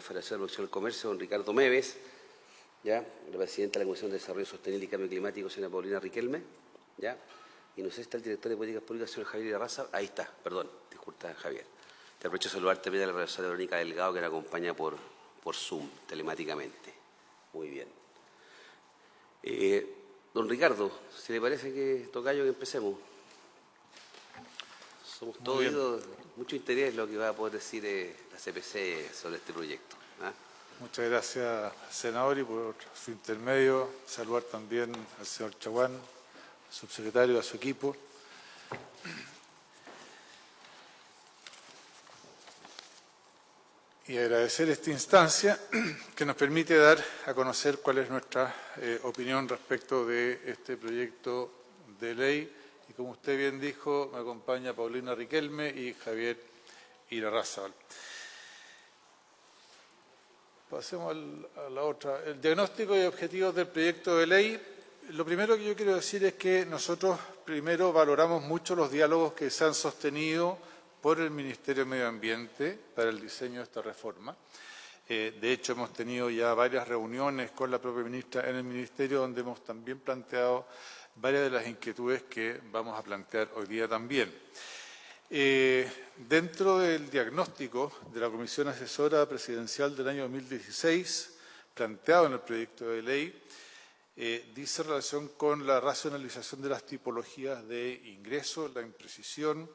Confederación de Producción del Comercio, don Ricardo Meves, ¿ya? La presidenta de la Comisión de Desarrollo Sostenible y Cambio Climático, señora Paulina Riquelme, ¿ya? Y no sé si está el director de Políticas Públicas, señor Javier Irarrázaval. Ahí está, perdón, disculpa, Javier. Te aprovecho de saludar también a la profesora Verónica Delgado, que la acompaña por Zoom, telemáticamente. Muy bien. Don Ricardo, si le parece que tocayo que empecemos. Somos todos oídos, mucho interés en lo que va a poder decir la CPC sobre este proyecto. ¿Ah? Muchas gracias, senador, y por su intermedio saludar también al señor Chaguán, subsecretario, a su equipo. Y agradecer esta instancia que nos permite dar a conocer cuál es nuestra opinión respecto de este proyecto de ley. Y como usted bien dijo, me acompaña Paulina Riquelme y Javier Irarrázaval. Pasemos a la otra. El diagnóstico y objetivos del proyecto de ley. Lo primero que yo quiero decir es que nosotros primero valoramos mucho los diálogos que se han sostenido por el Ministerio de Medio Ambiente para el diseño de esta reforma. De hecho, hemos tenido ya varias reuniones con la propia ministra en el Ministerio, donde hemos también planteado varias de las inquietudes que vamos a plantear hoy día también. Dentro del diagnóstico de la Comisión Asesora Presidencial del año 2016, planteado en el proyecto de ley, dice relación con la racionalización de las tipologías de ingreso, la imprecisión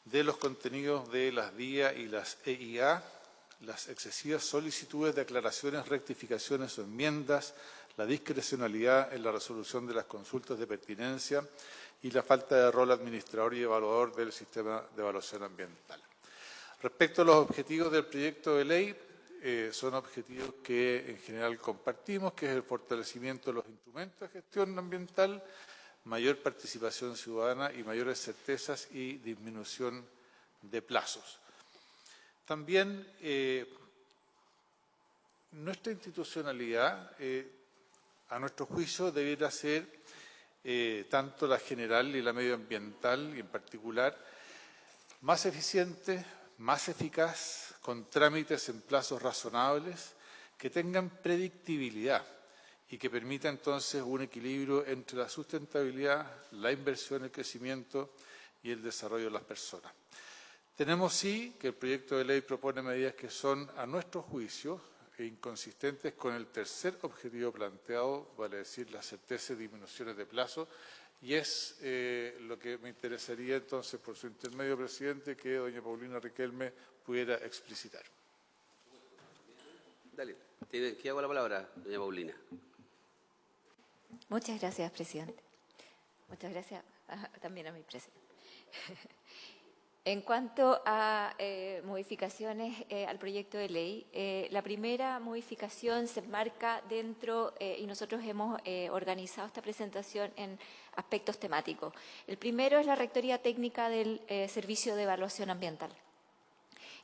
de los contenidos de las DIA y las EIA, las excesivas solicitudes de aclaraciones, rectificaciones o enmiendas, la discrecionalidad en la resolución de las consultas de pertinencia y la falta de rol administrador y evaluador del sistema de evaluación ambiental. Respecto a los objetivos del proyecto de ley, son objetivos que en general compartimos, que es el fortalecimiento de los instrumentos de gestión ambiental, mayor participación ciudadana y mayores certezas y disminución de plazos. También nuestra institucionalidad, a nuestro juicio, debiera ser tanto la general y la medioambiental, y en particular, más eficiente, más eficaz, con trámites en plazos razonables, que tengan predictibilidad y que permita entonces un equilibrio entre la sustentabilidad, la inversión, el crecimiento y el desarrollo de las personas. Tenemos sí que el proyecto de ley propone medidas que son, a nuestro juicio, inconsistentes con el tercer objetivo planteado, vale decir, la certeza y disminuciones de plazo, y es lo que me interesaría entonces, por su intermedio, presidente, que doña Paulina Riquelme pudiera explicitar. Dale, te hago la palabra, doña Paulina. Muchas gracias, presidente. Muchas gracias también a mi presidente. En cuanto a modificaciones al proyecto de ley, la primera modificación se enmarca dentro, y nosotros hemos organizado esta presentación en aspectos temáticos. El primero es la Rectoría Técnica del Servicio de Evaluación Ambiental.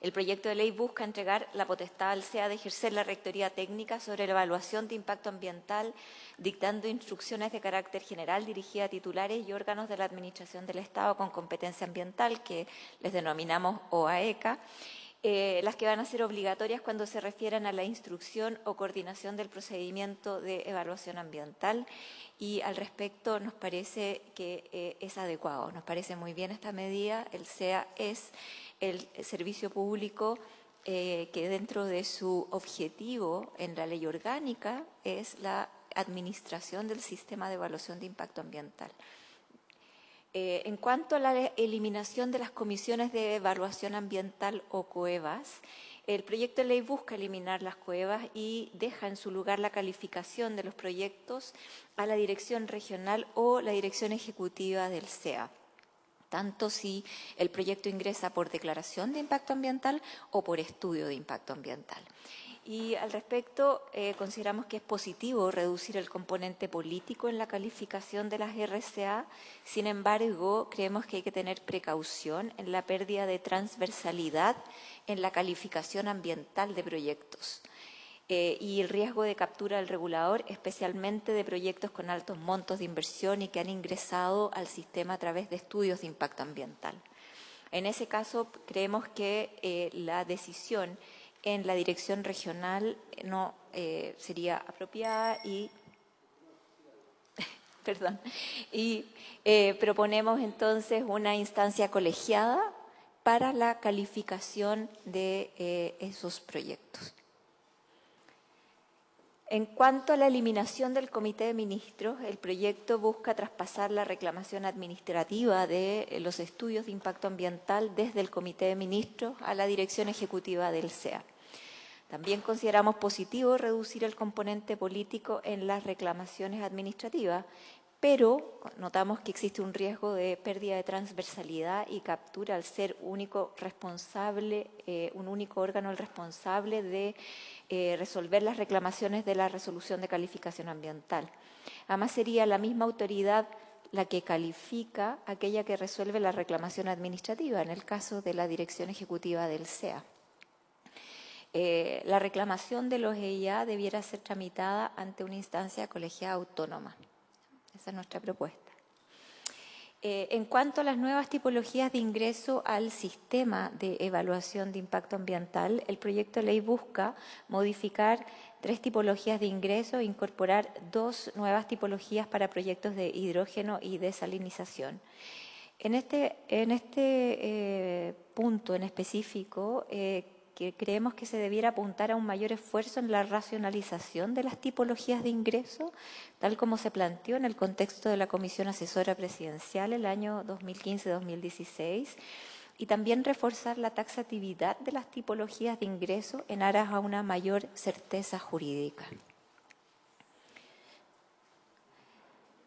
El proyecto de ley busca entregar la potestad al SEA de ejercer la rectoría técnica sobre la evaluación de impacto ambiental, dictando instrucciones de carácter general dirigidas a titulares y órganos de la Administración del Estado con competencia ambiental, que les denominamos OAECA, las que van a ser obligatorias cuando se refieran a la instrucción o coordinación del procedimiento de evaluación ambiental, y al respecto nos parece que es adecuado, nos parece muy bien esta medida. El SEA es el servicio público que dentro de su objetivo en la ley orgánica es la administración del sistema de evaluación de impacto ambiental. En cuanto a la eliminación de las comisiones de evaluación ambiental o COEVAS, el proyecto de ley busca eliminar las COEVAS y deja en su lugar la calificación de los proyectos a la dirección regional o la dirección ejecutiva del SEA, tanto si el proyecto ingresa por declaración de impacto ambiental o por estudio de impacto ambiental. Y al respecto, consideramos que es positivo reducir el componente político en la calificación de las RCA. Sin embargo, creemos que hay que tener precaución en la pérdida de transversalidad en la calificación ambiental de proyectos y el riesgo de captura del regulador, especialmente de proyectos con altos montos de inversión y que han ingresado al sistema a través de estudios de impacto ambiental. En ese caso, creemos que la decisión en la dirección regional no sería apropiada y perdón, y proponemos entonces una instancia colegiada para la calificación de esos proyectos. En cuanto a la eliminación del Comité de Ministros, el proyecto busca traspasar la reclamación administrativa de los estudios de impacto ambiental desde el Comité de Ministros a la Dirección Ejecutiva del SEA. También consideramos positivo reducir el componente político en las reclamaciones administrativas, pero notamos que existe un riesgo de pérdida de transversalidad y captura al ser único responsable, un único órgano el responsable de resolver las reclamaciones de la resolución de calificación ambiental. Además, sería la misma autoridad la que califica aquella que resuelve la reclamación administrativa, en el caso de la Dirección Ejecutiva del SEA. La reclamación de los EIA debiera ser tramitada ante una instancia colegiada autónoma. Esa es nuestra propuesta. En cuanto a las nuevas tipologías de ingreso al sistema de evaluación de impacto ambiental, el proyecto de ley busca modificar 3 tipologías de ingreso e incorporar 2 nuevas tipologías para proyectos de hidrógeno y desalinización. En este punto en específico, que creemos que se debiera apuntar a un mayor esfuerzo en la racionalización de las tipologías de ingreso, tal como se planteó en el contexto de la Comisión Asesora Presidencial el año 2015-2016, y también reforzar la taxatividad de las tipologías de ingreso en aras a una mayor certeza jurídica.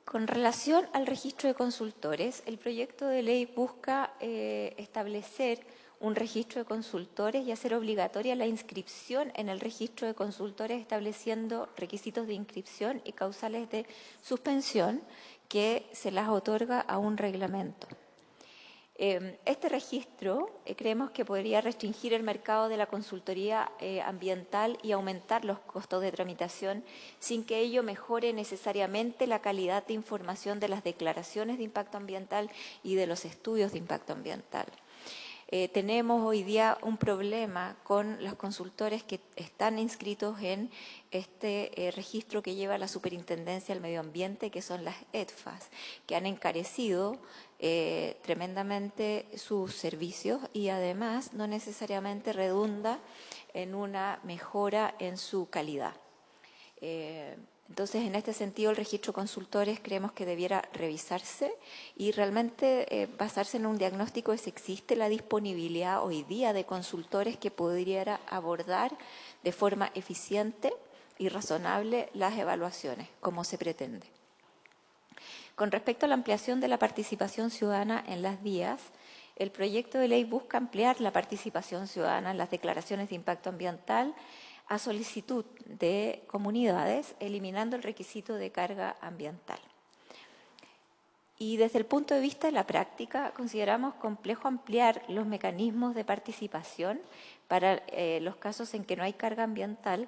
Con relación al registro de consultores, el proyecto de ley busca establecer un registro de consultores y hacer obligatoria la inscripción en el registro de consultores, estableciendo requisitos de inscripción y causales de suspensión que se las otorga a un reglamento. Este registro creemos que podría restringir el mercado de la consultoría ambiental y aumentar los costos de tramitación sin que ello mejore necesariamente la calidad de información de las declaraciones de impacto ambiental y de los estudios de impacto ambiental. Tenemos hoy día un problema con los consultores que están inscritos en este registro que lleva la Superintendencia del Medio Ambiente, que son las EDFAS, que han encarecido tremendamente sus servicios y además no necesariamente redunda en una mejora en su calidad. Entonces, en este sentido, el registro de consultores creemos que debiera revisarse y realmente basarse en un diagnóstico de si existe la disponibilidad hoy día de consultores que pudiera abordar de forma eficiente y razonable las evaluaciones, como se pretende. Con respecto a la ampliación de la participación ciudadana en las vías, el proyecto de ley busca ampliar la participación ciudadana en las declaraciones de impacto ambiental a solicitud de comunidades, eliminando el requisito de carga ambiental. Y desde el punto de vista de la práctica, consideramos complejo ampliar los mecanismos de participación para los casos en que no hay carga ambiental,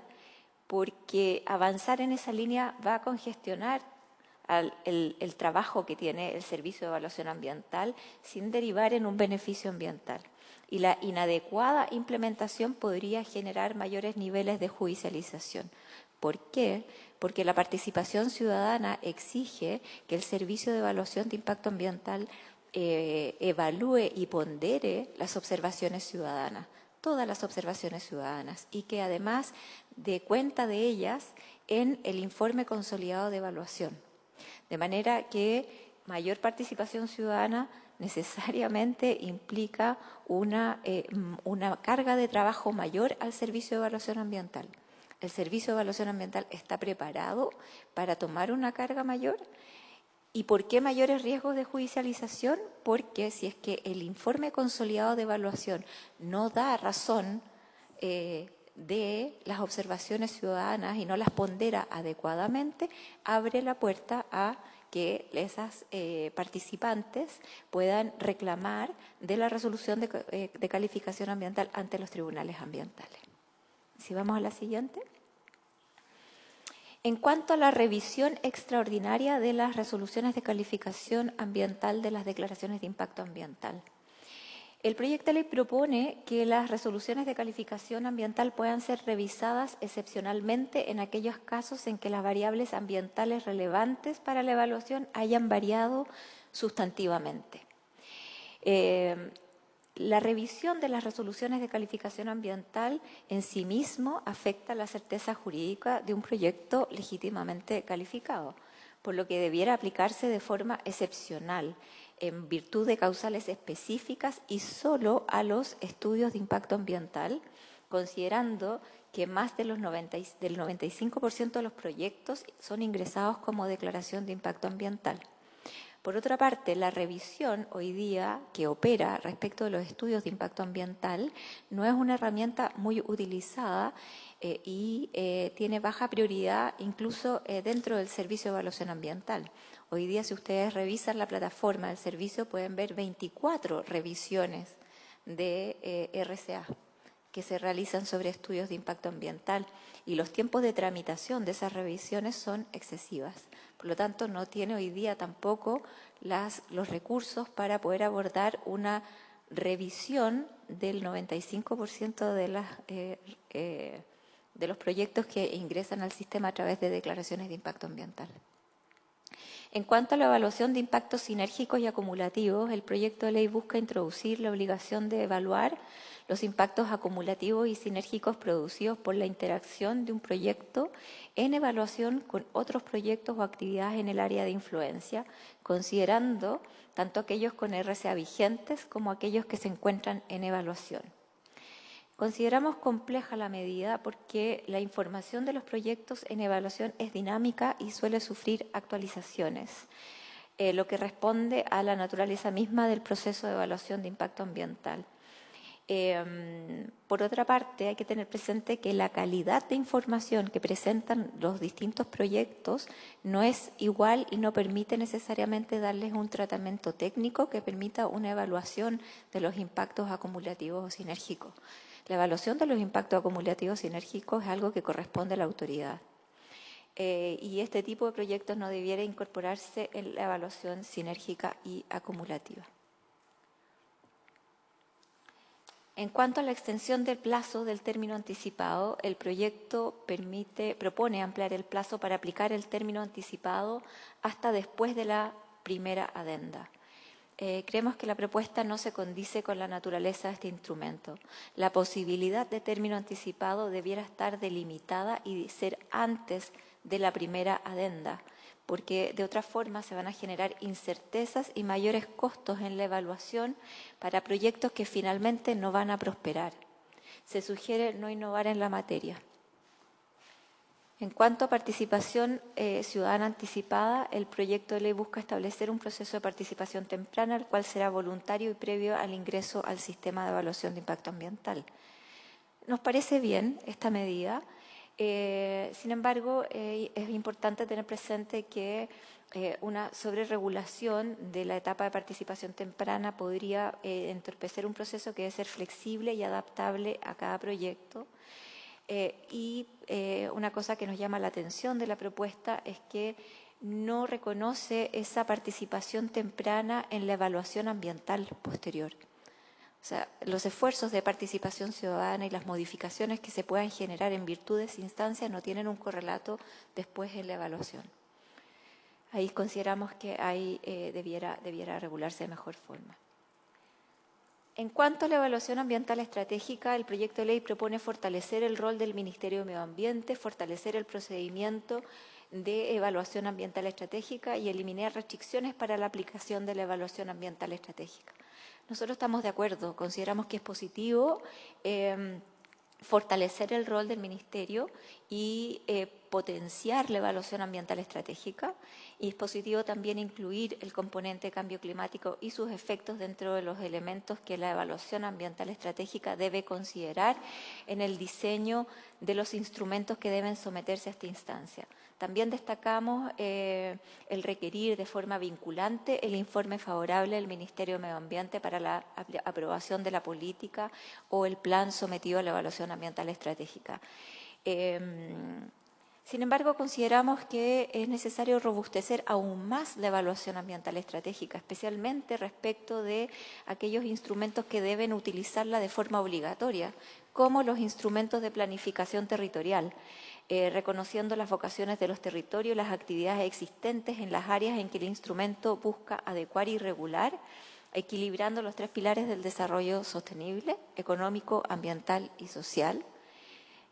porque avanzar en esa línea va a congestionar el trabajo que tiene el Servicio de Evaluación Ambiental sin derivar en un beneficio ambiental. Y la inadecuada implementación podría generar mayores niveles de judicialización. ¿Por qué? Porque la participación ciudadana exige que el Servicio de Evaluación de Impacto Ambiental evalúe y pondere las observaciones ciudadanas, todas las observaciones ciudadanas, y que además dé cuenta de ellas en el informe consolidado de evaluación. De manera que mayor participación ciudadana necesariamente implica una carga de trabajo mayor al Servicio de Evaluación Ambiental. ¿El Servicio de Evaluación Ambiental está preparado para tomar una carga mayor? ¿Y por qué mayores riesgos de judicialización? Porque si es que el informe consolidado de evaluación no da razón de las observaciones ciudadanas y no las pondera adecuadamente, abre la puerta a que esas participantes puedan reclamar de la resolución de calificación ambiental ante los tribunales ambientales. Si vamos a la siguiente. En cuanto a la revisión extraordinaria de las resoluciones de calificación ambiental de las declaraciones de impacto ambiental, El proyecto de ley propone que las resoluciones de calificación ambiental puedan ser revisadas excepcionalmente en aquellos casos en que las variables ambientales relevantes para la evaluación hayan variado sustantivamente. La revisión de las resoluciones de calificación ambiental en sí mismo afecta la certeza jurídica de un proyecto legítimamente calificado, por lo que debiera aplicarse de forma excepcional, en virtud de causales específicas y solo a los estudios de impacto ambiental, considerando que más del 95% de los proyectos son ingresados como declaración de impacto ambiental. Por otra parte, la revisión hoy día que opera respecto de los estudios de impacto ambiental no es una herramienta muy utilizada y tiene baja prioridad incluso dentro del servicio de evaluación ambiental. Hoy día, si ustedes revisan la plataforma del servicio, pueden ver 24 revisiones de RCA que se realizan sobre estudios de impacto ambiental y los tiempos de tramitación de esas revisiones son excesivas. Por lo tanto, no tiene hoy día tampoco los recursos para poder abordar una revisión del 95% de los proyectos que ingresan al sistema a través de declaraciones de impacto ambiental. En cuanto a la evaluación de impactos sinérgicos y acumulativos, el proyecto de ley busca introducir la obligación de evaluar los impactos acumulativos y sinérgicos producidos por la interacción de un proyecto en evaluación con otros proyectos o actividades en el área de influencia, considerando tanto aquellos con RCA vigentes como aquellos que se encuentran en evaluación. Consideramos compleja la medida porque la información de los proyectos en evaluación es dinámica y suele sufrir actualizaciones, lo que responde a la naturaleza misma del proceso de evaluación de impacto ambiental. Por otra parte, hay que tener presente que la calidad de información que presentan los distintos proyectos no es igual y no permite necesariamente darles un tratamiento técnico que permita una evaluación de los impactos acumulativos o sinérgicos. La evaluación de los impactos acumulativos sinérgicos es algo que corresponde a la autoridad. Y este tipo de proyectos no debiera incorporarse en la evaluación sinérgica y acumulativa. En cuanto a la extensión del plazo del término anticipado, el proyecto propone ampliar el plazo para aplicar el término anticipado hasta después de la primera adenda. Creemos que la propuesta no se condice con la naturaleza de este instrumento. La posibilidad de término anticipado debiera estar delimitada y ser antes de la primera adenda, porque de otra forma se van a generar incertezas y mayores costos en la evaluación para proyectos que finalmente no van a prosperar. Se sugiere no innovar en la materia. En cuanto a participación ciudadana anticipada, el proyecto de ley busca establecer un proceso de participación temprana, el cual será voluntario y previo al ingreso al sistema de evaluación de impacto ambiental. Nos parece bien esta medida. Sin embargo, es importante tener presente que una sobreregulación de la etapa de participación temprana podría entorpecer un proceso que debe ser flexible y adaptable a cada proyecto. Una cosa que nos llama la atención de la propuesta es que no reconoce esa participación temprana en la evaluación ambiental posterior. O sea, los esfuerzos de participación ciudadana y las modificaciones que se puedan generar en virtud de esa instancia no tienen un correlato después en la evaluación. Ahí consideramos que debiera regularse de mejor forma. En cuanto a la evaluación ambiental estratégica, el proyecto de ley propone fortalecer el rol del Ministerio de Medio Ambiente, fortalecer el procedimiento de evaluación ambiental estratégica y eliminar restricciones para la aplicación de la evaluación ambiental estratégica. Nosotros estamos de acuerdo, consideramos que es positivo fortalecer el rol del Ministerio y potenciar la evaluación ambiental estratégica, y es positivo también incluir el componente de cambio climático y sus efectos dentro de los elementos que la evaluación ambiental estratégica debe considerar en el diseño de los instrumentos que deben someterse a esta instancia. También destacamos el requerir de forma vinculante el informe favorable del Ministerio de Medio Ambiente para la aprobación de la política o el plan sometido a la evaluación ambiental estratégica. Sin embargo, consideramos que es necesario robustecer aún más la evaluación ambiental estratégica, especialmente respecto de aquellos instrumentos que deben utilizarla de forma obligatoria, como los instrumentos de planificación territorial, reconociendo las vocaciones de los territorios y las actividades existentes en las áreas en que el instrumento busca adecuar y regular, equilibrando los 3 pilares del desarrollo sostenible, económico, ambiental y social.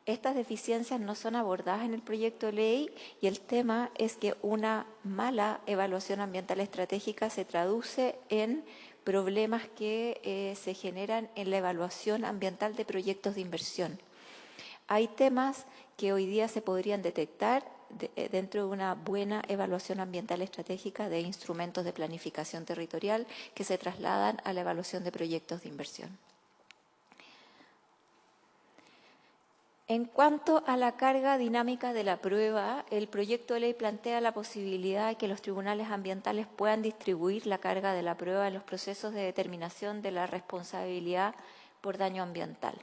Estas deficiencias no son abordadas en el proyecto de ley y el tema es que una mala evaluación ambiental estratégica se traduce en problemas que se generan en la evaluación ambiental de proyectos de inversión. Hay temas que hoy día se podrían detectar dentro de una buena evaluación ambiental estratégica de instrumentos de planificación territorial que se trasladan a la evaluación de proyectos de inversión. En cuanto a la carga dinámica de la prueba, el proyecto de ley plantea la posibilidad de que los tribunales ambientales puedan distribuir la carga de la prueba en los procesos de determinación de la responsabilidad por daño ambiental.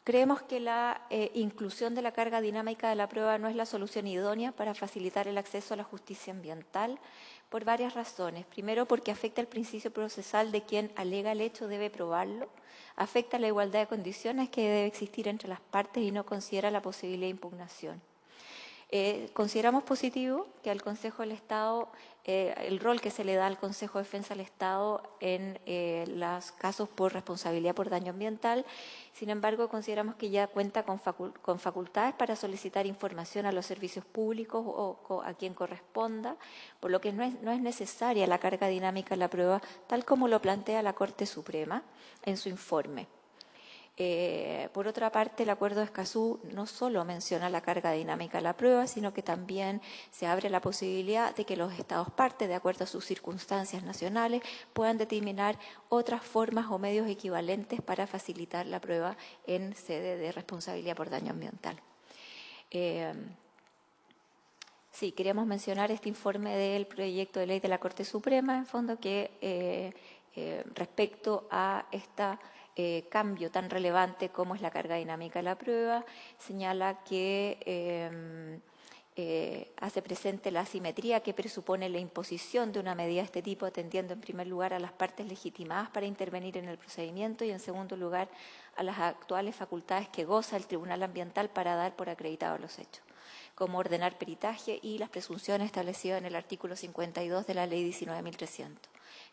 Creemos que la inclusión de la carga dinámica de la prueba no es la solución idónea para facilitar el acceso a la justicia ambiental por varias razones. Primero, porque afecta el principio procesal de quien alega el hecho debe probarlo, afecta la igualdad de condiciones que debe existir entre las partes y no considera la posibilidad de impugnación. Consideramos positivo que al Consejo del Estado, el rol que se le da al Consejo de Defensa del Estado en los casos por responsabilidad por daño ambiental. Sin embargo, consideramos que ya cuenta con facultades para solicitar información a los servicios públicos o a quien corresponda, por lo que no es necesaria la carga dinámica en la prueba, tal como lo plantea la Corte Suprema en su informe. Por otra parte, el Acuerdo de Escazú no solo menciona la carga dinámica de la prueba, sino que también se abre la posibilidad de que los Estados partes, de acuerdo a sus circunstancias nacionales, puedan determinar otras formas o medios equivalentes para facilitar la prueba en sede de responsabilidad por daño ambiental. Sí, queríamos mencionar este informe del proyecto de ley de la Corte Suprema, en fondo, que respecto a esta cambio tan relevante como es la carga dinámica de la prueba, señala que hace presente la asimetría que presupone la imposición de una medida de este tipo, atendiendo en primer lugar a las partes legitimadas para intervenir en el procedimiento y en segundo lugar a las actuales facultades que goza el Tribunal Ambiental para dar por acreditados los hechos, como ordenar peritaje y las presunciones establecidas en el artículo 52 de la Ley 19.300.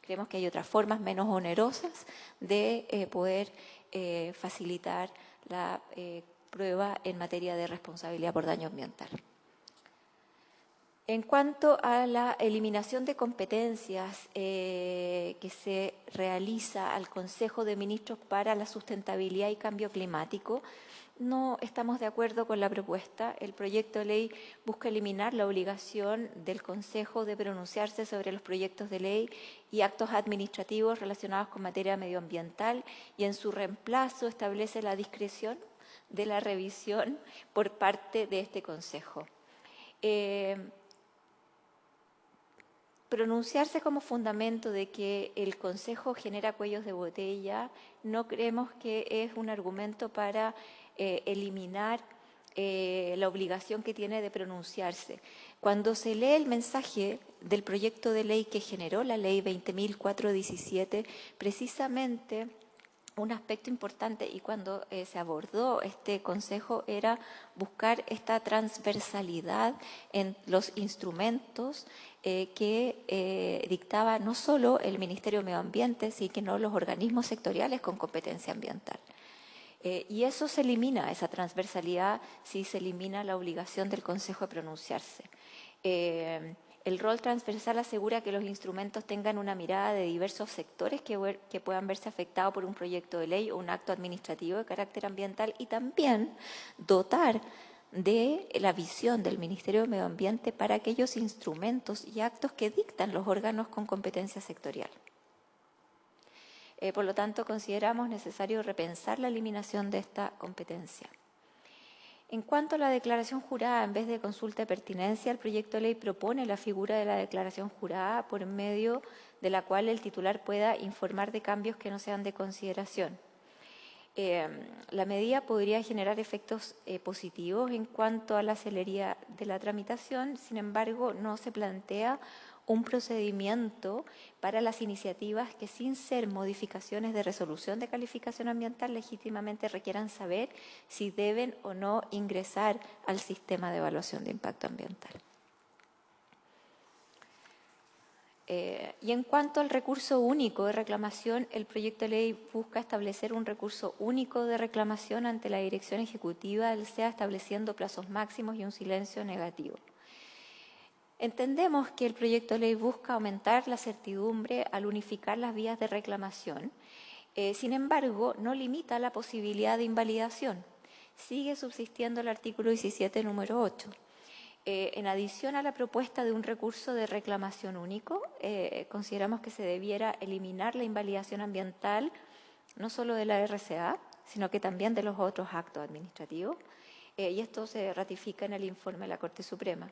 Creemos que hay otras formas menos onerosas de poder facilitar la prueba en materia de responsabilidad por daño ambiental. En cuanto a la eliminación de competencias que se realiza al Consejo de Ministros para la Sustentabilidad y Cambio Climático, no estamos de acuerdo con la propuesta. El proyecto de ley busca eliminar la obligación del Consejo de pronunciarse sobre los proyectos de ley y actos administrativos relacionados con materia medioambiental y en su reemplazo establece la discreción de la revisión por parte de este Consejo. Pronunciarse como fundamento de que el Consejo genera cuellos de botella no creemos que es un argumento para eliminar la obligación que tiene de pronunciarse. Cuando se lee el mensaje del proyecto de ley que generó la Ley 20.417, precisamente un aspecto importante y cuando se abordó este Consejo era buscar esta transversalidad en los instrumentos que dictaba no solo el Ministerio de Medio Ambiente, sino los organismos sectoriales con competencia ambiental. Y eso se elimina, esa transversalidad, si se elimina la obligación del Consejo de pronunciarse. El rol transversal asegura que los instrumentos tengan una mirada de diversos sectores que puedan verse afectados por un proyecto de ley o un acto administrativo de carácter ambiental y también dotar de la visión del Ministerio de Medio Ambiente para aquellos instrumentos y actos que dictan los órganos con competencia sectorial. Por lo tanto, consideramos necesario repensar la eliminación de esta competencia. En cuanto a la declaración jurada, en vez de consulta de pertinencia, el proyecto de ley propone la figura de la declaración jurada por medio de la cual el titular pueda informar de cambios que no sean de consideración. La medida podría generar efectos positivos en cuanto a la celeridad de la tramitación, sin embargo, no se plantea un procedimiento para las iniciativas que, sin ser modificaciones de resolución de calificación ambiental, legítimamente requieran saber si deben o no ingresar al sistema de evaluación de impacto ambiental. Y en cuanto al recurso único de reclamación, el proyecto de ley busca establecer un recurso único de reclamación ante la Dirección Ejecutiva del SEA, estableciendo plazos máximos y un silencio negativo. Entendemos que el proyecto de ley busca aumentar la certidumbre al unificar las vías de reclamación. Sin embargo, no limita la posibilidad de invalidación. Sigue subsistiendo el artículo 17, número 8. En adición a la propuesta de un recurso de reclamación único, consideramos que se debiera eliminar la invalidación ambiental, no solo de la RCA, sino que también de los otros actos administrativos, y esto se ratifica en el informe de la Corte Suprema.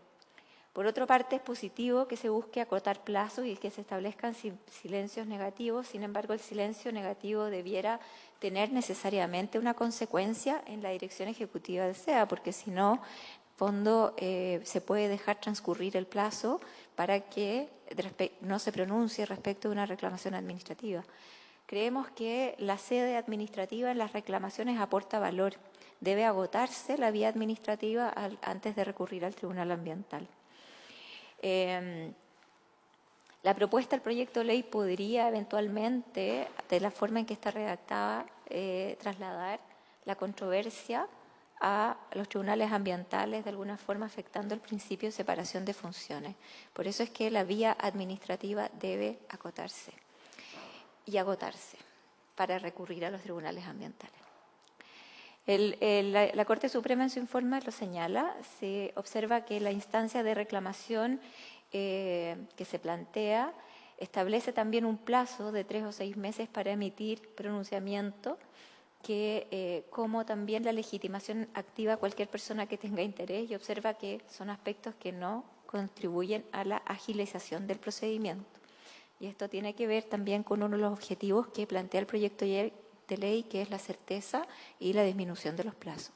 Por otra parte, es positivo que se busque acotar plazos y que se establezcan silencios negativos. Sin embargo, el silencio negativo debiera tener necesariamente una consecuencia en la Dirección Ejecutiva del SEA, porque si no, fondo se puede dejar transcurrir el plazo para que no se pronuncie respecto de una reclamación administrativa. Creemos que la sede administrativa en las reclamaciones aporta valor. Debe agotarse la vía administrativa antes de recurrir al Tribunal Ambiental. La propuesta del proyecto de ley podría eventualmente, de la forma en que está redactada, trasladar la controversia a los tribunales ambientales, de alguna forma afectando el principio de separación de funciones. Por eso es que la vía administrativa debe acotarse y agotarse para recurrir a los tribunales ambientales. La Corte Suprema en su informe lo señala, se observa que la instancia de reclamación que se plantea establece también un plazo de 3 o 6 meses para emitir pronunciamiento, como también la legitimación activa a cualquier persona que tenga interés, y observa que son aspectos que no contribuyen a la agilización del procedimiento. Y esto tiene que ver también con uno de los objetivos que plantea el proyecto de ley, que es la certeza y la disminución de los plazos.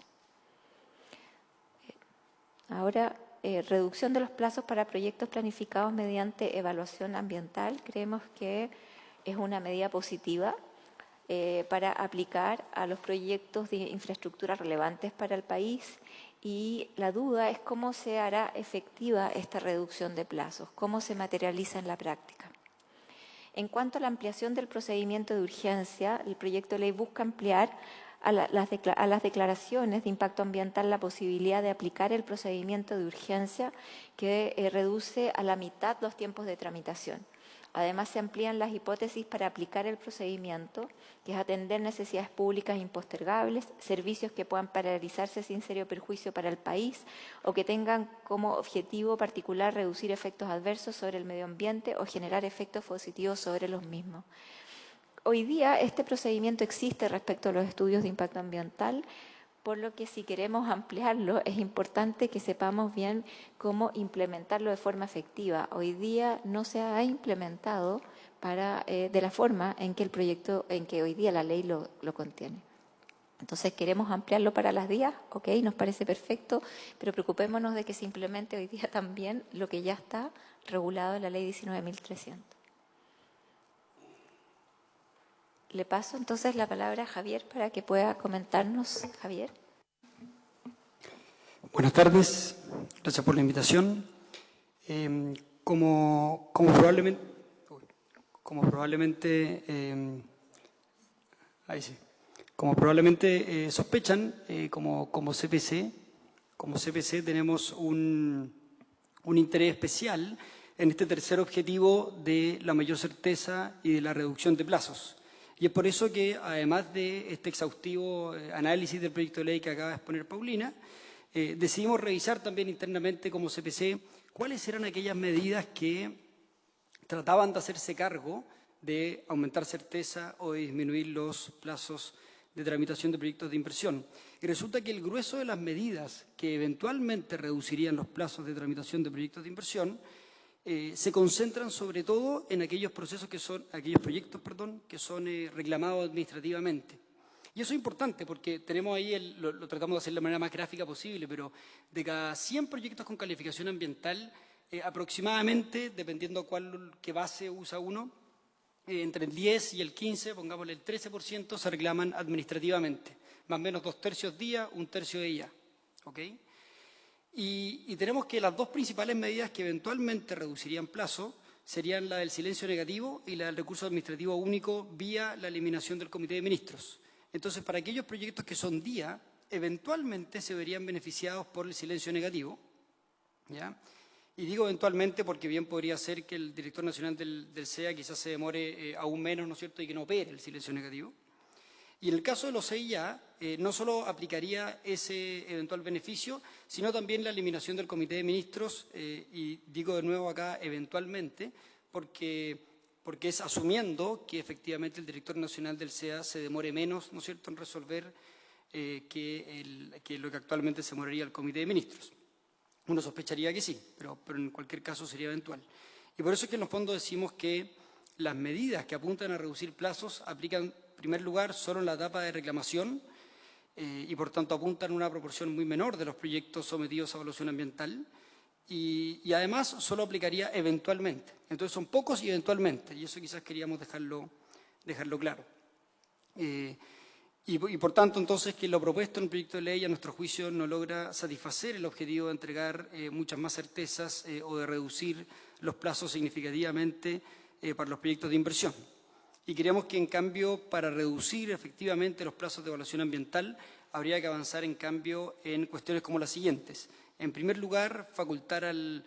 Ahora, reducción de los plazos para proyectos planificados mediante evaluación ambiental. Creemos que es una medida positiva para aplicar a los proyectos de infraestructura relevantes para el país, y la duda es cómo se hará efectiva esta reducción de plazos, cómo se materializa en la práctica. En cuanto a la ampliación del procedimiento de urgencia, el proyecto de ley busca ampliar a las declaraciones de impacto ambiental la posibilidad de aplicar el procedimiento de urgencia, que reduce a la mitad los tiempos de tramitación. Además, se amplían las hipótesis para aplicar el procedimiento, que es atender necesidades públicas impostergables, servicios que puedan paralizarse sin serio perjuicio para el país o que tengan como objetivo particular reducir efectos adversos sobre el medio ambiente o generar efectos positivos sobre los mismos. Hoy día este procedimiento existe respecto a los estudios de impacto ambiental, por lo que si queremos ampliarlo es importante que sepamos bien cómo implementarlo de forma efectiva. Hoy día no se ha implementado de la forma en que hoy día la ley lo contiene. Entonces queremos ampliarlo para las vías, ok, nos parece perfecto, pero preocupémonos de que se implemente hoy día también lo que ya está regulado en la ley 19.300. Le paso entonces la palabra a Javier para que pueda comentarnos. Javier. Buenas tardes, gracias por la invitación. Como probablemente sospechan, como CPC tenemos un interés especial en este tercer objetivo de la mayor certeza y de la reducción de plazos. Y es por eso que, además de este exhaustivo análisis del proyecto de ley que acaba de exponer Paulina, decidimos revisar también internamente como CPC cuáles eran aquellas medidas que trataban de hacerse cargo de aumentar certeza o de disminuir los plazos de tramitación de proyectos de inversión. Y resulta que el grueso de las medidas que eventualmente reducirían los plazos de tramitación de proyectos de inversión se concentran sobre todo en aquellos proyectos que son reclamados administrativamente. Y eso es importante porque tenemos ahí, lo tratamos de hacer de la manera más gráfica posible, pero de cada 100 proyectos con calificación ambiental, aproximadamente, dependiendo qué base usa uno, entre el 10 y el 15, pongámosle el 13%, se reclaman administrativamente. Más o menos 2/3 día, 1/3 día. ¿Ok? Y tenemos que las dos principales medidas que eventualmente reducirían plazo serían la del silencio negativo y la del recurso administrativo único vía la eliminación del Comité de Ministros. Entonces, para aquellos proyectos que son día, eventualmente se verían beneficiados por el silencio negativo, ¿ya? Y digo eventualmente porque bien podría ser que el director nacional del SEA quizás se demore aún menos, ¿no es cierto?, y que no opere el silencio negativo. Y en el caso de los CIA, no solo aplicaría ese eventual beneficio, sino también la eliminación del Comité de Ministros, y digo de nuevo acá eventualmente, porque es asumiendo que efectivamente el director nacional del SEA se demore menos, ¿no es cierto?, en resolver que lo que actualmente se demoraría el Comité de Ministros. Uno sospecharía que sí, pero en cualquier caso sería eventual. Y por eso es que en los fondos decimos que las medidas que apuntan a reducir plazos aplican, en primer lugar, solo en la etapa de reclamación y, por tanto, apuntan a una proporción muy menor de los proyectos sometidos a evaluación ambiental y además, solo aplicaría eventualmente. Entonces, son pocos y eventualmente, y eso quizás queríamos dejarlo claro. Y por tanto, entonces, que lo propuesto en el proyecto de ley, a nuestro juicio, no logra satisfacer el objetivo de entregar muchas más certezas o de reducir los plazos significativamente para los proyectos de inversión. Y creemos que, en cambio, para reducir efectivamente los plazos de evaluación ambiental, habría que avanzar, en cambio, en cuestiones como las siguientes. En primer lugar, facultar al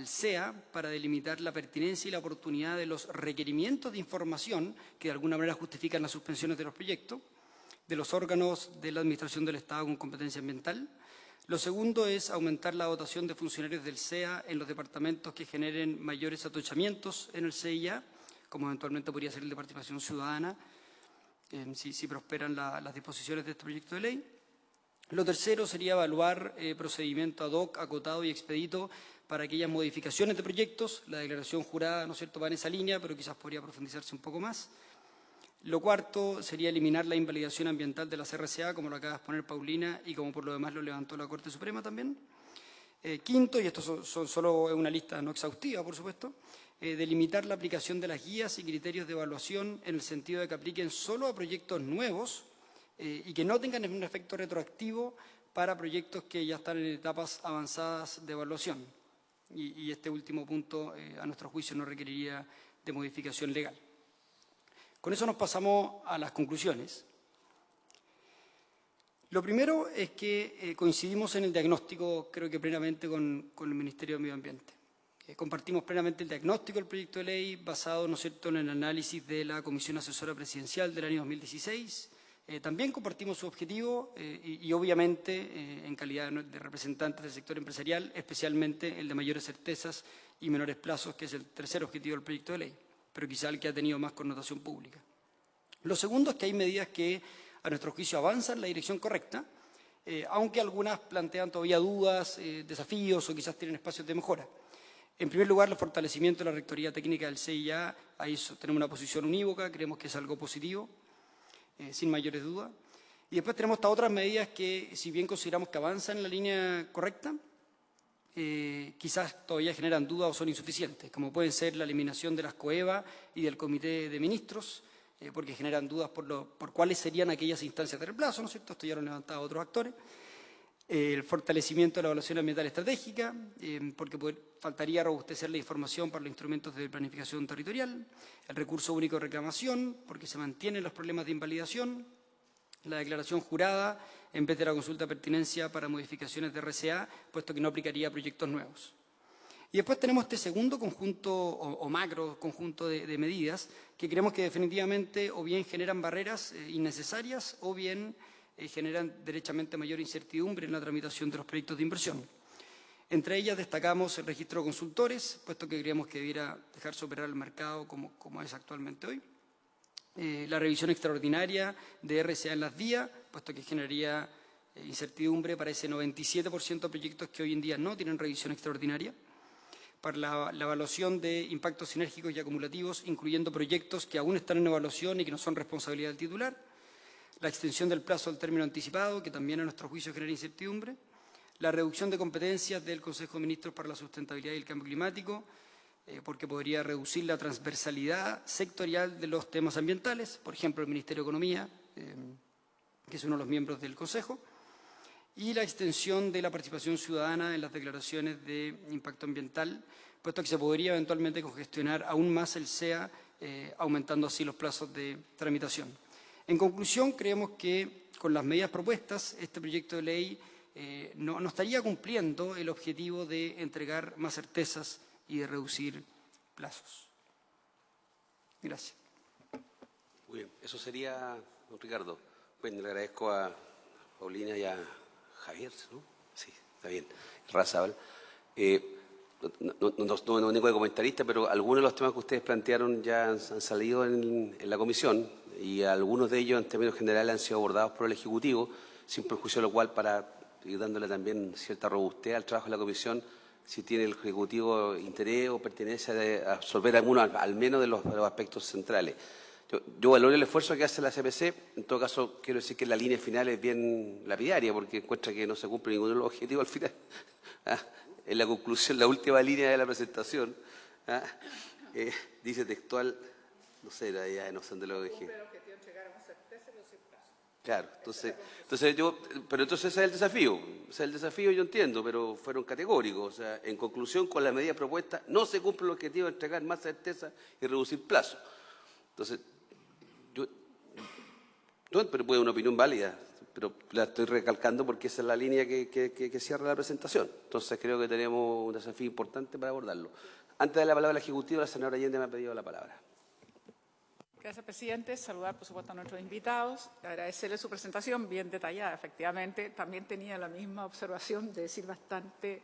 SEA para delimitar la pertinencia y la oportunidad de los requerimientos de información que de alguna manera justifican las suspensiones de los proyectos, de los órganos de la Administración del Estado con competencia ambiental. Lo segundo es aumentar la dotación de funcionarios del SEA en los departamentos que generen mayores atochamientos en el CIA, como eventualmente podría ser el de participación ciudadana, si prosperan las disposiciones de este proyecto de ley. Lo tercero sería evaluar procedimiento ad hoc, acotado y expedito para aquellas modificaciones de proyectos. La declaración jurada, ¿no es cierto?, va en esa línea, pero quizás podría profundizarse un poco más. Lo cuarto sería eliminar la invalidación ambiental de las RCA, como lo acaba de exponer Paulina y como por lo demás lo levantó la Corte Suprema también. Quinto, y esto solo es una lista no exhaustiva, por supuesto, delimitar la aplicación de las guías y criterios de evaluación en el sentido de que apliquen solo a proyectos nuevos y que no tengan un efecto retroactivo para proyectos que ya están en etapas avanzadas de evaluación. Y este último punto, a nuestro juicio, no requeriría de modificación legal. Con eso nos pasamos a las conclusiones. Lo primero es que coincidimos en el diagnóstico, creo que plenamente, con el Ministerio de Medio Ambiente. Compartimos plenamente el diagnóstico del proyecto de ley basado, ¿no es cierto?, en el análisis de la Comisión Asesora Presidencial del año 2016. También compartimos su objetivo y obviamente, en calidad de representantes del sector empresarial, especialmente el de mayores certezas y menores plazos, que es el tercer objetivo del proyecto de ley, pero quizá el que ha tenido más connotación pública. Lo segundo es que hay medidas que, a nuestro juicio, avanzan en la dirección correcta, aunque algunas plantean todavía dudas, desafíos o quizás tienen espacios de mejora. En primer lugar, el fortalecimiento de la Rectoría Técnica del CIA, ahí tenemos una posición unívoca, creemos que es algo positivo, sin mayores dudas. Y después tenemos estas otras medidas que, si bien consideramos que avanzan en la línea correcta, quizás todavía generan dudas o son insuficientes, como pueden ser la eliminación de las COEVA y del Comité de Ministros, porque generan dudas por cuáles serían aquellas instancias de reemplazo, ¿no es cierto? Esto ya lo han levantado otros actores. El fortalecimiento de la evaluación ambiental estratégica, porque faltaría robustecer la información para los instrumentos de planificación territorial. El recurso único de reclamación, porque se mantienen los problemas de invalidación. La declaración jurada, en vez de la consulta de pertinencia para modificaciones de RCA, puesto que no aplicaría a proyectos nuevos. Y después tenemos este segundo conjunto o macro conjunto de medidas que creemos que definitivamente o bien generan barreras innecesarias o bien generan derechamente mayor incertidumbre en la tramitación de los proyectos de inversión. Entre ellas destacamos el registro de consultores, puesto que creemos que debiera dejarse operar el mercado como es actualmente hoy. La revisión extraordinaria de RCA en las vías, puesto que generaría incertidumbre para ese 97% de proyectos que hoy en día no tienen revisión extraordinaria. Para la evaluación de impactos sinérgicos y acumulativos, incluyendo proyectos que aún están en evaluación y que no son responsabilidad del titular. la extensión del plazo al término anticipado, que también a nuestro juicio genera incertidumbre, la reducción de competencias del Consejo de Ministros para la Sustentabilidad y el Cambio Climático, porque podría reducir la transversalidad sectorial de los temas ambientales, por ejemplo, el Ministerio de Economía, que es uno de los miembros del Consejo, y la extensión de la participación ciudadana en las declaraciones de impacto ambiental, puesto que se podría eventualmente congestionar aún más el SEA, aumentando así los plazos de tramitación. En conclusión, creemos que con las medidas propuestas, este proyecto de ley no estaría cumpliendo el objetivo de entregar más certezas y de reducir plazos. Gracias. Muy bien, eso sería, don Ricardo. Bueno, le agradezco a Paulina y a Javier, ¿no? Sí, está bien. Razabal. No vengo de comentarista, pero algunos de los temas que ustedes plantearon ya han salido en la comisión y algunos de ellos en términos generales han sido abordados por el Ejecutivo, sin perjuicio de lo cual, para ir dándole también cierta robustez al trabajo de la comisión, si tiene el Ejecutivo interés o pertenencia de absorber algunos, al menos de los aspectos centrales. Yo valoro el esfuerzo que hace la CPC, en todo caso quiero decir que la línea final es bien lapidaria, porque encuentra que no se cumple ninguno de los objetivos al final. En la conclusión, la última línea de la presentación, dice textual, no sé, ya no sé dónde lo dejé. Claro, entonces ese es el desafío. O sea, el desafío yo entiendo, pero fueron categóricos. O sea, en conclusión, con las medidas propuestas no se cumple el objetivo de entregar más certeza y reducir plazos. Entonces, pero puede una opinión válida, pero la estoy recalcando porque esa es la línea que cierra la presentación. Entonces, creo que tenemos un desafío importante para abordarlo. Antes de la palabra al Ejecutivo, la señora Allende me ha pedido la palabra. Gracias, presidente. Saludar, por supuesto, a nuestros invitados. Agradecerle su presentación bien detallada, efectivamente. También tenía la misma observación de decir bastante,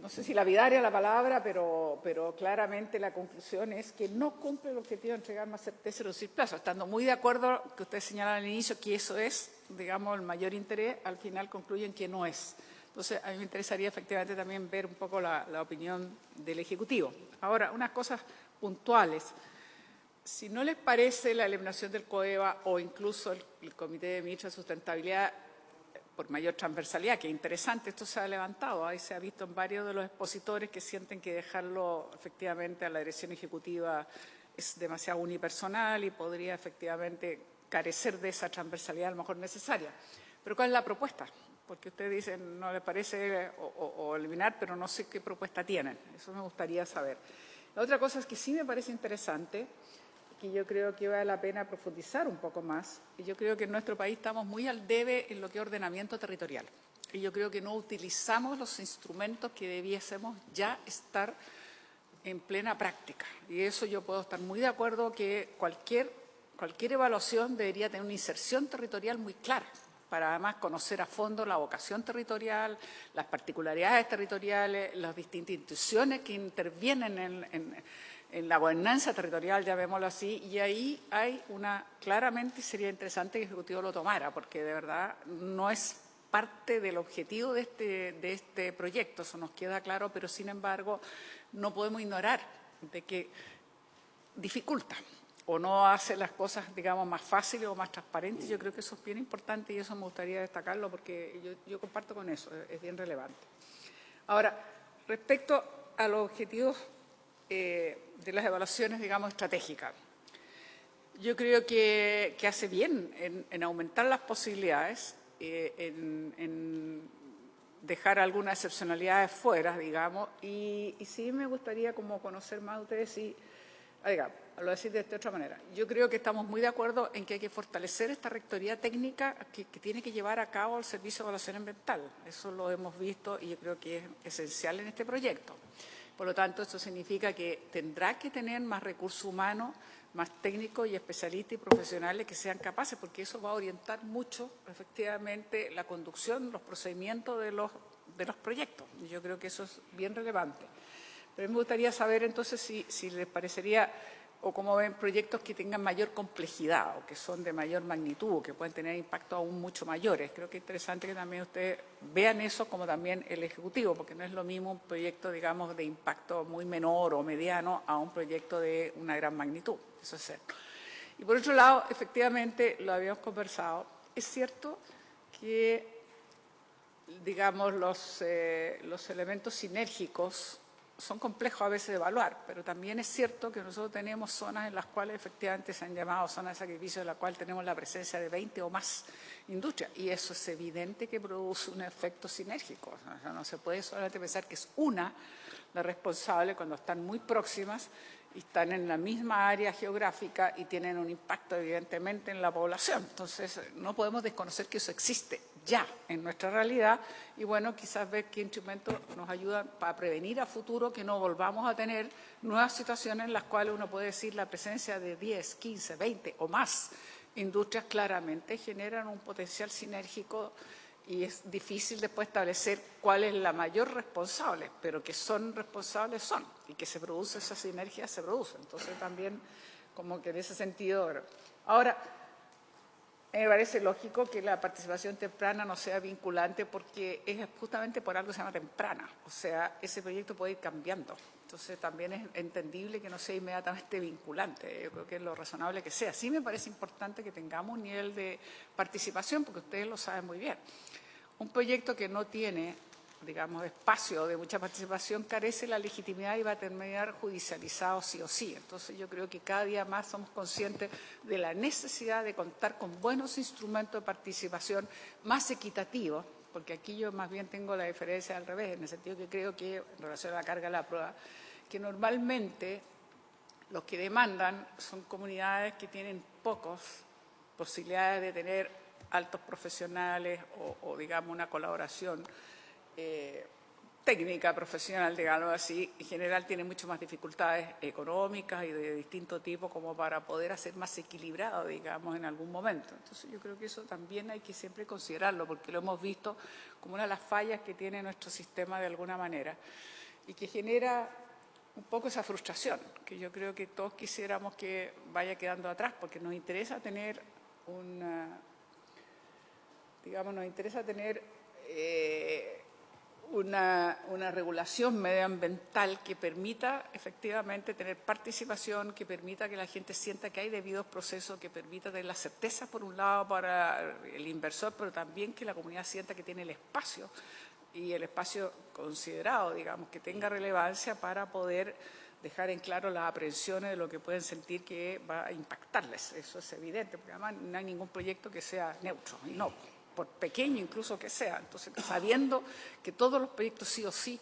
no sé si lapidaria la palabra, pero claramente la conclusión es que no cumple el objetivo de entregar más certeza y reducir plazos. Estando muy de acuerdo que ustedes señalaron al inicio que eso es, digamos, el mayor interés, al final concluyen que no es. Entonces, a mí me interesaría efectivamente también ver un poco la opinión del Ejecutivo. Ahora, unas cosas puntuales. Si no les parece la eliminación del COEVA o incluso el Comité de Ministros de Sustentabilidad por mayor transversalidad, que es interesante, esto se ha levantado, ahí se ha visto en varios de los expositores que sienten que dejarlo efectivamente a la dirección ejecutiva es demasiado unipersonal y podría efectivamente carecer de esa transversalidad a lo mejor necesaria. Pero ¿cuál es la propuesta? Porque ustedes dicen no les parece o eliminar, pero no sé qué propuesta tienen. Eso me gustaría saber. La otra cosa es que sí me parece interesante, que yo creo que vale la pena profundizar un poco más. Y yo creo que en nuestro país estamos muy al debe en lo que es ordenamiento territorial. Y yo creo que no utilizamos los instrumentos que debiésemos ya estar en plena práctica. Y eso yo puedo estar muy de acuerdo que cualquier evaluación debería tener una inserción territorial muy clara, para además conocer a fondo la vocación territorial, las particularidades territoriales, las distintas instituciones que intervienen en la gobernanza territorial, llamémoslo así, y ahí hay claramente sería interesante que el Ejecutivo lo tomara, porque de verdad no es parte del objetivo de este proyecto, eso nos queda claro, pero sin embargo no podemos ignorar de que dificulta o no hace las cosas, digamos, más fáciles o más transparentes. Yo creo que eso es bien importante y eso me gustaría destacarlo porque yo comparto con eso, es bien relevante. Ahora, respecto a los objetivos de las evaluaciones, digamos, estratégicas. Yo creo que hace bien en aumentar las posibilidades, en dejar algunas excepcionalidades fuera, digamos, y sí me gustaría como conocer más de ustedes lo voy a decir de esta otra manera. Yo creo que estamos muy de acuerdo en que hay que fortalecer esta rectoría técnica que tiene que llevar a cabo el Servicio de Evaluación Ambiental. Eso lo hemos visto y yo creo que es esencial en este proyecto. Por lo tanto, esto significa que tendrá que tener más recursos humanos, más técnicos y especialistas y profesionales que sean capaces, porque eso va a orientar mucho, efectivamente, la conducción, los procedimientos de los proyectos. Y yo creo que eso es bien relevante. Pero me gustaría saber, entonces, si les parecería o cómo ven proyectos que tengan mayor complejidad o que son de mayor magnitud o que pueden tener impactos aún mucho mayores. Creo que es interesante que también ustedes vean eso como también el Ejecutivo, porque no es lo mismo un proyecto, digamos, de impacto muy menor o mediano a un proyecto de una gran magnitud. Eso es cierto. Y por otro lado, efectivamente, lo habíamos conversado, es cierto que, digamos, los elementos sinérgicos son complejos a veces de evaluar, pero también es cierto que nosotros tenemos zonas en las cuales efectivamente se han llamado zonas de sacrificio, en las cuales tenemos la presencia de 20 o más industrias, y eso es evidente que produce un efecto sinérgico. O sea, no se puede solamente pensar que es una la responsable cuando están muy próximas y están en la misma área geográfica y tienen un impacto evidentemente en la población. Entonces, no podemos desconocer que eso existe ya en nuestra realidad y, bueno, quizás ver qué instrumentos nos ayudan para prevenir a futuro que no volvamos a tener nuevas situaciones en las cuales uno puede decir la presencia de 10, 15, 20 o más industrias claramente generan un potencial sinérgico y es difícil después establecer cuál es la mayor responsable, pero que son responsables son, y que se produce esa sinergia, se produce. Entonces también como que en ese sentido. Ahora, me parece lógico que la participación temprana no sea vinculante porque es justamente por algo que se llama temprana, o sea, ese proyecto puede ir cambiando. Entonces también es entendible que no sea inmediatamente vinculante, yo creo que es lo razonable que sea. Sí me parece importante que tengamos un nivel de participación, porque ustedes lo saben muy bien. Un proyecto que no tiene, digamos, espacio de mucha participación carece la legitimidad y va a terminar judicializado sí o sí. Entonces yo creo que cada día más somos conscientes de la necesidad de contar con buenos instrumentos de participación más equitativos, porque aquí yo más bien tengo la diferencia al revés, en el sentido que creo que en relación a la carga de la prueba, que normalmente los que demandan son comunidades que tienen pocas posibilidades de tener altos profesionales o digamos, una colaboración técnica, profesional, digamos así. En general tienen mucho más dificultades económicas y de distinto tipo como para poder hacer más equilibrado, digamos, en algún momento. Entonces yo creo que eso también hay que siempre considerarlo porque lo hemos visto como una de las fallas que tiene nuestro sistema de alguna manera y que genera un poco esa frustración que yo creo que todos quisiéramos que vaya quedando atrás porque nos interesa tener una regulación medioambiental que permita efectivamente tener participación, que permita que la gente sienta que hay debidos procesos, que permita tener la certeza por un lado para el inversor, pero también que la comunidad sienta que tiene el espacio y el espacio considerado, digamos, que tenga relevancia para poder dejar en claro las aprehensiones de lo que pueden sentir que va a impactarles. Eso es evidente, porque además no hay ningún proyecto que sea neutro, y no, por pequeño incluso que sea. Entonces, sabiendo que todos los proyectos sí o sí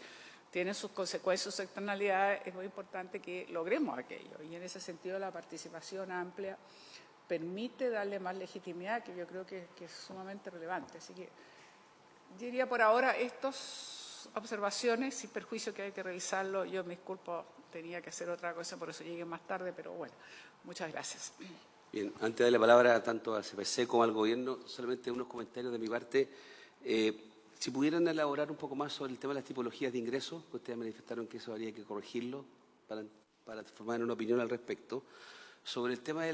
tienen sus consecuencias, sus externalidades, es muy importante que logremos aquello. Y en ese sentido la participación amplia permite darle más legitimidad, que yo creo que es sumamente relevante. Así que yo diría por ahora estas observaciones, sin perjuicio que hay que revisarlo. Yo me disculpo, tenía que hacer otra cosa, por eso llegué más tarde, pero bueno, muchas gracias. Bien, antes de darle la palabra tanto al CPC como al Gobierno, solamente unos comentarios de mi parte. Si pudieran elaborar un poco más sobre el tema de las tipologías de ingresos, que ustedes manifestaron que eso habría que corregirlo para formar una opinión al respecto. Sobre el tema de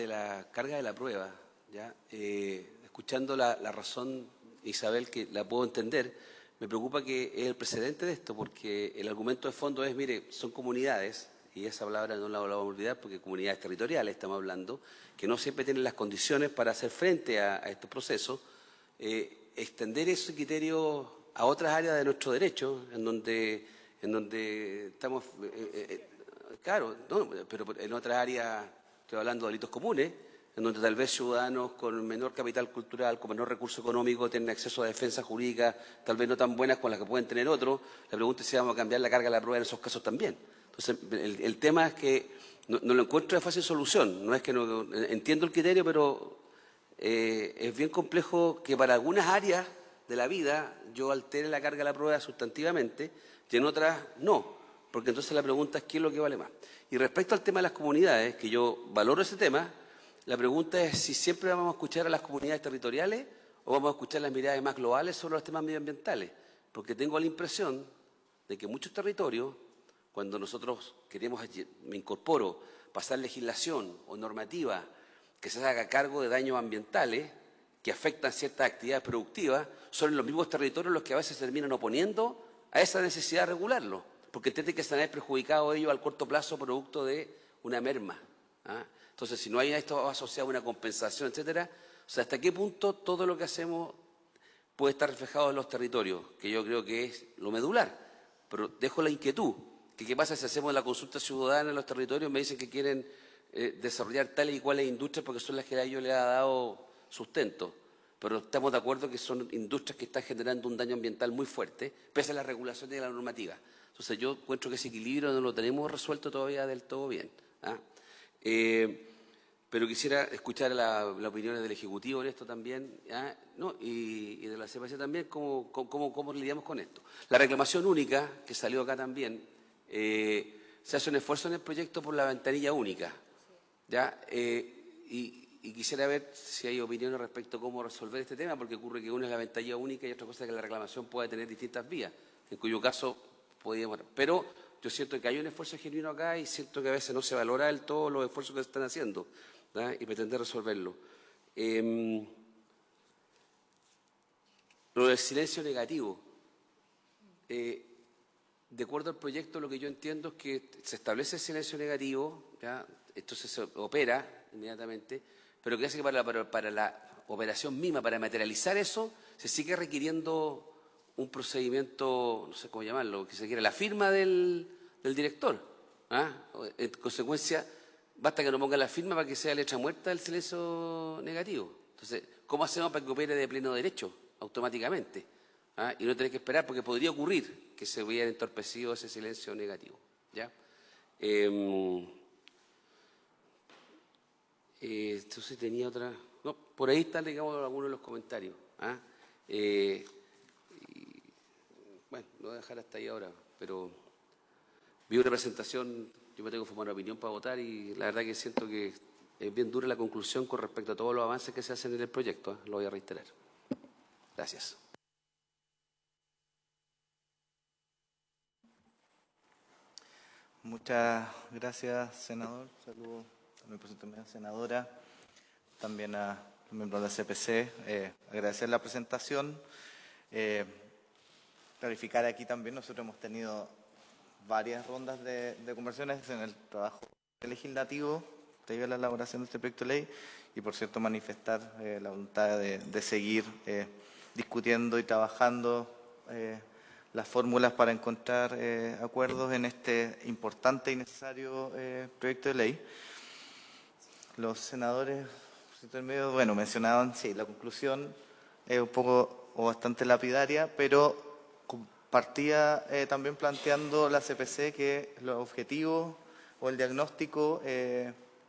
la carga de la prueba, ¿ya? Escuchando la razón, Isabel, que la puedo entender, me preocupa que es el precedente de esto, porque el argumento de fondo es, mire, son comunidades, y esa palabra no la vamos a olvidar porque comunidades territoriales estamos hablando, que no siempre tienen las condiciones para hacer frente a estos procesos, extender ese criterio a otras áreas de nuestro derecho, en donde estamos, claro, no, pero en otras áreas, estoy hablando de delitos comunes, en donde tal vez ciudadanos con menor capital cultural, con menor recurso económico, tienen acceso a defensa jurídica, tal vez no tan buenas con las que pueden tener otros. La pregunta es si vamos a cambiar la carga de la prueba en esos casos también. Entonces, el tema es que no lo encuentro de fácil solución. No es que no entiendo el criterio, pero es bien complejo que para algunas áreas de la vida yo altere la carga de la prueba sustantivamente y en otras no. Porque entonces la pregunta es ¿qué es lo que vale más? Y respecto al tema de las comunidades, que yo valoro ese tema, la pregunta es si siempre vamos a escuchar a las comunidades territoriales o vamos a escuchar las miradas más globales sobre los temas medioambientales. Porque tengo la impresión de que muchos territorios, cuando nosotros queremos, me incorporo, pasar legislación o normativa que se haga cargo de daños ambientales que afectan ciertas actividades productivas, son los mismos territorios los que a veces se terminan oponiendo a esa necesidad de regularlo, porque entienden que se han perjudicado ellos al corto plazo producto de una merma. Entonces, si no hay esto asociado a una compensación, etcétera, o sea, ¿hasta qué punto todo lo que hacemos puede estar reflejado en los territorios? Que yo creo que es lo medular. Pero dejo la inquietud, que qué pasa si hacemos la consulta ciudadana en los territorios, me dicen que quieren desarrollar tales y cuales industrias porque son las que a ellos les ha dado sustento. Pero estamos de acuerdo que son industrias que están generando un daño ambiental muy fuerte, pese a las regulaciones de la normativa. Entonces yo encuentro que ese equilibrio no lo tenemos resuelto todavía del todo bien. ¿Ah? Pero quisiera escuchar las opiniones del Ejecutivo en esto también, ¿ah? ¿No? y de la CPC también, cómo lidiamos con esto. La reclamación única, que salió acá también, se hace un esfuerzo en el proyecto por la ventanilla única. ¿Ya? Y quisiera ver si hay opiniones respecto a cómo resolver este tema, porque ocurre que una es la ventanilla única y otra cosa es que la reclamación puede tener distintas vías, en cuyo caso podríamos... Pero yo siento que hay un esfuerzo genuino acá y siento que a veces no se valora del todo los esfuerzos que se están haciendo, ¿verdad? Y pretender resolverlo. Lo del silencio negativo. De acuerdo al proyecto, lo que yo entiendo es que se establece el silencio negativo, ¿ya? Entonces se opera inmediatamente, pero que hace que para la operación misma, para materializar eso, se sigue requiriendo un procedimiento, no sé cómo llamarlo, que se quiere la firma del director. ¿Ah? En consecuencia, basta que no ponga la firma para que sea letra muerta el silencio negativo. Entonces, ¿cómo hacemos para que opere de pleno derecho automáticamente? ¿Ah? Y no tener que esperar, porque podría ocurrir que se hubiera entorpecido ese silencio negativo. ¿Ya? Entonces tenía otra... No, por ahí están, digamos, algunos de los comentarios. ¿Ah? Bueno, lo voy a dejar hasta ahí ahora, pero vi una presentación, yo me tengo que formar una opinión para votar y la verdad que siento que es bien dura la conclusión con respecto a todos los avances que se hacen en el proyecto. Lo voy a reiterar. Gracias. Muchas gracias, senador. Saludos a mi representante, senadora, también a los miembros de la CPC. Agradecer la presentación. Clarificar aquí también, nosotros hemos tenido varias rondas de conversaciones en el trabajo legislativo previo a la elaboración de este proyecto de ley y, por cierto, manifestar la voluntad de seguir discutiendo y trabajando las fórmulas para encontrar acuerdos en este importante y necesario proyecto de ley. Los senadores, bueno, mencionaban, sí, la conclusión es un poco o bastante lapidaria, pero partía también planteando la CPC que los objetivos o el diagnóstico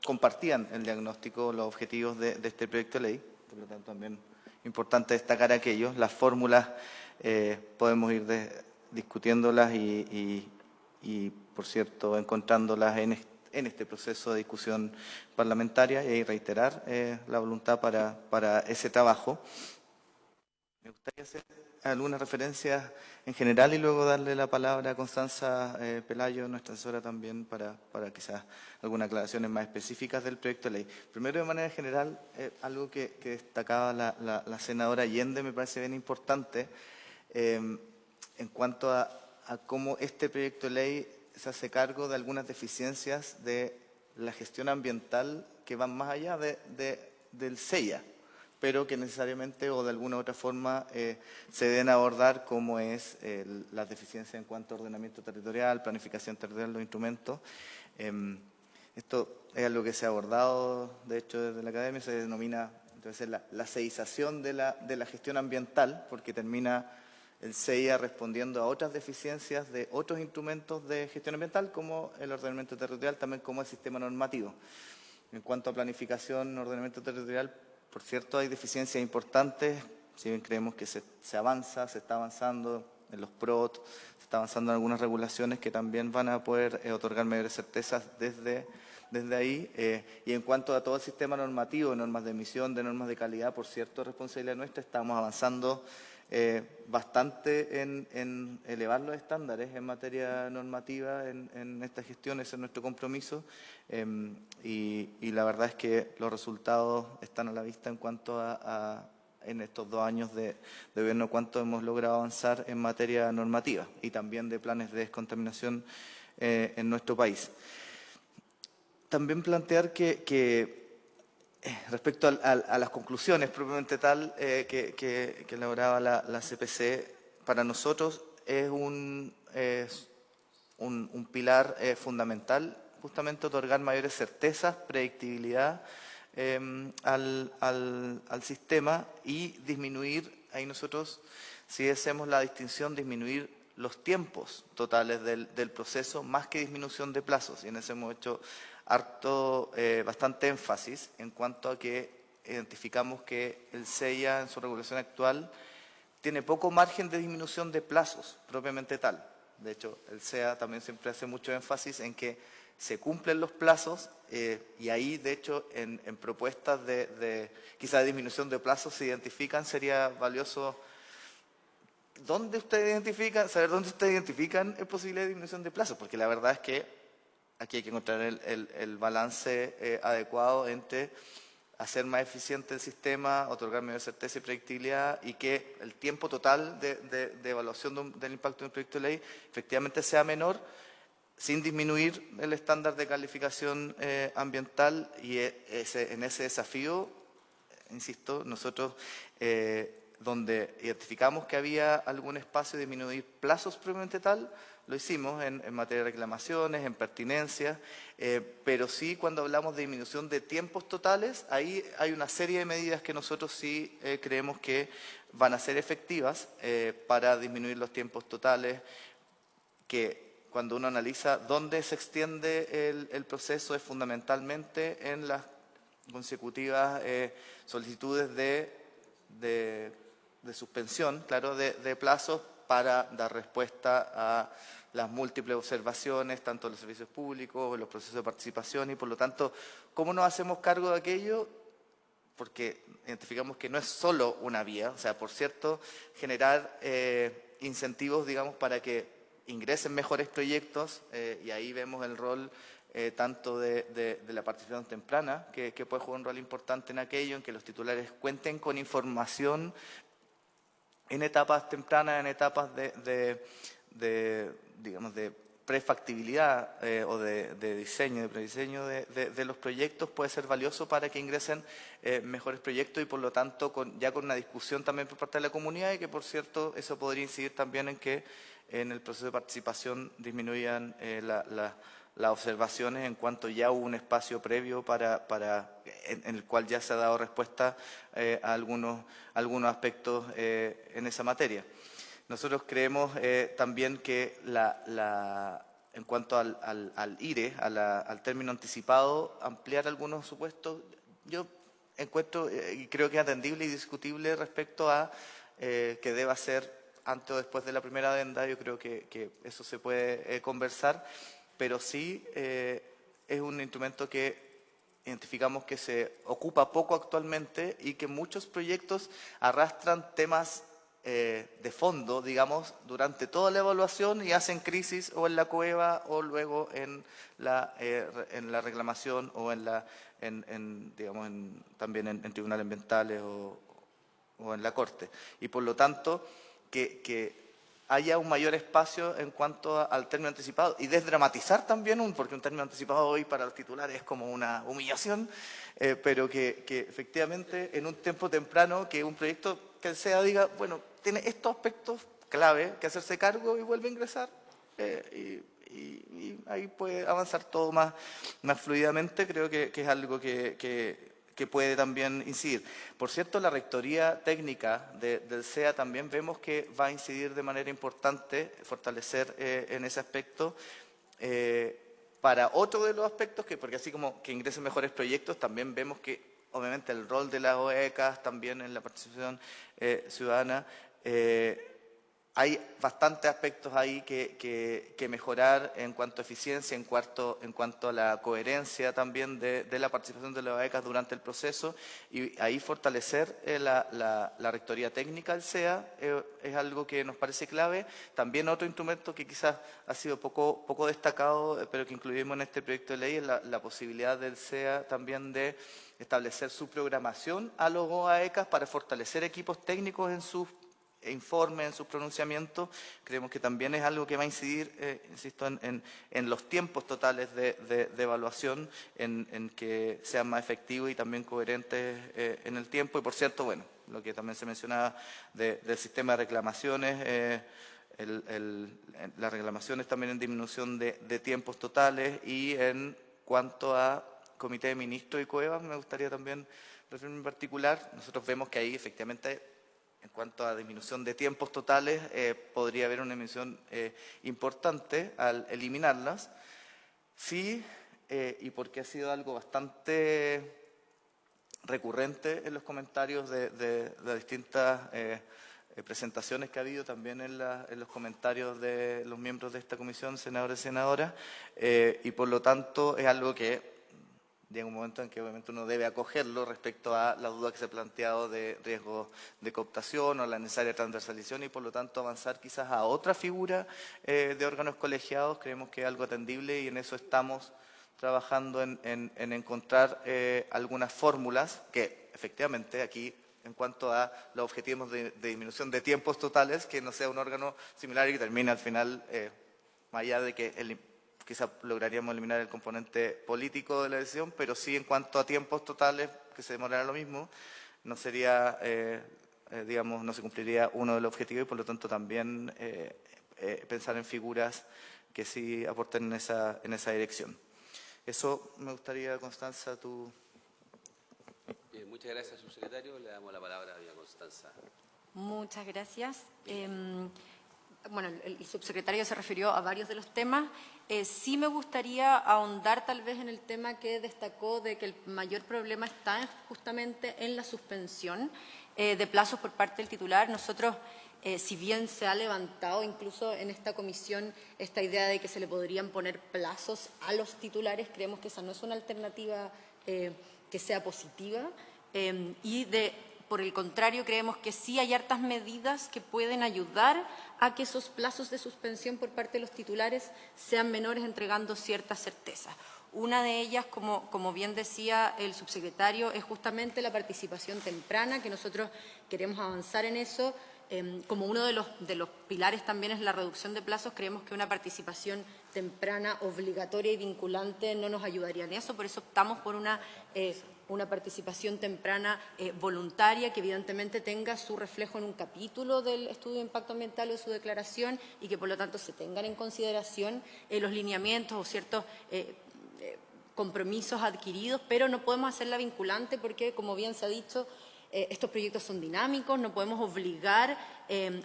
compartían el diagnóstico, los objetivos de este proyecto de ley. Por lo tanto, también importante destacar aquellos. Las fórmulas podemos ir discutiéndolas y, por cierto, encontrándolas en este proceso de discusión parlamentaria y reiterar la voluntad para ese trabajo. Me gustaría hacer algunas referencias en general y luego darle la palabra a Constanza Pelayo, nuestra asesora también, para quizás algunas aclaraciones más específicas del proyecto de ley. Primero, de manera general, algo que destacaba la senadora Allende me parece bien importante en cuanto a cómo este proyecto de ley se hace cargo de algunas deficiencias de la gestión ambiental que van más allá del CEIA, pero que necesariamente o de alguna u otra forma se deben abordar, como es las deficiencias en cuanto a ordenamiento territorial, planificación territorial de los instrumentos. Esto es algo que se ha abordado, de hecho, desde la academia, se denomina entonces la CEIzación de la gestión ambiental, porque termina el CEIA respondiendo a otras deficiencias de otros instrumentos de gestión ambiental, como el ordenamiento territorial, también como el sistema normativo. En cuanto a planificación, ordenamiento territorial, por cierto, hay deficiencias importantes, si bien creemos que se avanza, se está avanzando en los PROT, se está avanzando en algunas regulaciones que también van a poder otorgar mayores certezas desde ahí. Y en cuanto a todo el sistema normativo, normas de emisión, de normas de calidad, por cierto, responsabilidad nuestra, estamos avanzando bastante en elevar los estándares en materia normativa en esta gestión, ese es nuestro compromiso, y la verdad es que los resultados están a la vista en cuanto a en estos 2 años de gobierno, cuánto hemos logrado avanzar en materia normativa y también de planes de descontaminación en nuestro país. también plantear que respecto a las conclusiones propiamente tal que elaboraba la CPC, para nosotros es un pilar fundamental justamente otorgar mayores certezas, predictibilidad al sistema y disminuir, ahí nosotros sí hacemos la distinción, disminuir los tiempos totales del proceso más que disminución de plazos, y en eso hemos hecho bastante énfasis en cuanto a que identificamos que el CEIA en su regulación actual tiene poco margen de disminución de plazos propiamente tal. De hecho, el CEA también siempre hace mucho énfasis en que se cumplen los plazos y ahí, de hecho, en propuestas quizá de disminución de plazos se identifican, sería valioso saber dónde ustedes identifican el posible disminución de plazos, porque la verdad es que aquí hay que encontrar el balance adecuado entre hacer más eficiente el sistema, otorgar mayor certeza y predictibilidad y que el tiempo total de evaluación del impacto de un proyecto de ley efectivamente sea menor, sin disminuir el estándar de calificación ambiental. Y en ese desafío, insisto, nosotros donde identificamos que había algún espacio de disminuir plazos propiamente tal, lo hicimos en materia de reclamaciones, en pertinencia, pero sí cuando hablamos de disminución de tiempos totales, ahí hay una serie de medidas que nosotros sí creemos que van a ser efectivas para disminuir los tiempos totales, que cuando uno analiza dónde se extiende el proceso es fundamentalmente en las consecutivas solicitudes de suspensión, claro, de plazos para dar respuesta a las múltiples observaciones, tanto en los servicios públicos, en los procesos de participación, y por lo tanto, ¿cómo nos hacemos cargo de aquello? Porque identificamos que no es solo una vía, o sea, por cierto, generar incentivos, digamos, para que ingresen mejores proyectos, y ahí vemos el rol tanto de la participación temprana, que puede jugar un rol importante en aquello, en que los titulares cuenten con información en etapas tempranas, en etapas digamos, de prefactibilidad o de diseño, de prediseño de los proyectos, puede ser valioso para que ingresen mejores proyectos y por lo tanto ya con una discusión también por parte de la comunidad, y que por cierto eso podría incidir también en que en el proceso de participación disminuyan las observaciones en cuanto ya hubo un espacio previo en el cual ya se ha dado respuesta a algunos aspectos en esa materia. Nosotros creemos también que en cuanto al IRE, al término anticipado, ampliar algunos supuestos, yo encuentro y creo que es atendible y discutible respecto a que deba ser antes o después de la primera adenda. Yo creo que eso se puede conversar, pero sí es un instrumento que identificamos que se ocupa poco actualmente y que muchos proyectos arrastran temas de fondo, digamos, durante toda la evaluación y hacen crisis o en la cueva o luego en la reclamación o también en tribunales ambientales o en la Corte. Y por lo tanto, que haya un mayor espacio en cuanto al término anticipado y desdramatizar también porque un término anticipado hoy para los titulares es como una humillación, pero que efectivamente en un tiempo temprano que un proyecto que el SEA diga, bueno, tiene estos aspectos clave que hacerse cargo y vuelve a ingresar y ahí puede avanzar todo más fluidamente. Creo que es algo que puede también incidir. Por cierto, la Rectoría Técnica del SEA también vemos que va a incidir de manera importante, fortalecer en ese aspecto, para otro de los aspectos, porque así como que ingresen mejores proyectos, también vemos que obviamente el rol de las OECAS también en la participación ciudadana, hay bastantes aspectos ahí que mejorar en cuanto a eficiencia, en cuanto a la coherencia también de la participación de las OECAS durante el proceso, y ahí fortalecer la Rectoría Técnica del SEA es algo que nos parece clave. También otro instrumento que quizás ha sido poco destacado, pero que incluimos en este proyecto de ley, es la posibilidad del SEA también de establecer su programación a los OECAS para fortalecer equipos técnicos en sus informe, en sus pronunciamientos. Creemos que también es algo que va a incidir, insisto, en los tiempos totales de evaluación, en que sean más efectivos y también coherentes en el tiempo. Y por cierto, bueno, lo que también se mencionaba del sistema de reclamaciones, las reclamaciones también en disminución de tiempos totales. Y en cuanto a Comité de Ministros y COEVAS, me gustaría también referirme en particular. Nosotros vemos que ahí efectivamente, en cuanto a disminución de tiempos totales, podría haber una disminución importante al eliminarlas. Sí, y porque ha sido algo bastante recurrente en los comentarios de las distintas presentaciones que ha habido, también en los comentarios de los miembros de esta comisión, senadores y senadoras, y por lo tanto es algo que llega un momento en que obviamente uno debe acogerlo respecto a la duda que se ha planteado de riesgo de cooptación o la necesaria transversalización, y por lo tanto avanzar quizás a otra figura de órganos colegiados. Creemos que es algo atendible y en eso estamos trabajando en encontrar algunas fórmulas que efectivamente aquí, en cuanto a los objetivos de disminución de tiempos totales, que no sea un órgano similar y que termine al final, más allá de que quizá lograríamos eliminar el componente político de la decisión, pero sí en cuanto a tiempos totales, que se demorará lo mismo, no sería, digamos, no se cumpliría uno de los objetivos, y por lo tanto también pensar en figuras que sí aporten en esa dirección. Eso me gustaría, Constanza, tú. Bien, muchas gracias, subsecretario. Le damos la palabra a doña Constanza. Muchas gracias. Bueno, el subsecretario se refirió a varios de los temas. Sí me gustaría ahondar tal vez en el tema que destacó de que el mayor problema está justamente en la suspensión de plazos por parte del titular. Nosotros, si bien se ha levantado incluso en esta comisión esta idea de que se le podrían poner plazos a los titulares, creemos que esa no es una alternativa que sea positiva por el contrario, creemos que sí hay hartas medidas que pueden ayudar a que esos plazos de suspensión por parte de los titulares sean menores, entregando ciertas certezas. Una de ellas, como bien decía el subsecretario, es justamente la participación temprana, que nosotros queremos avanzar en eso. Como uno de los pilares también es la reducción de plazos, creemos que una participación temprana, obligatoria y vinculante no nos ayudaría en eso. Por eso optamos por una participación temprana voluntaria, que evidentemente tenga su reflejo en un capítulo del estudio de impacto ambiental o de su declaración, y que por lo tanto se tengan en consideración los lineamientos o ciertos compromisos adquiridos, pero no podemos hacerla vinculante porque, como bien se ha dicho, estos proyectos son dinámicos, no podemos obligar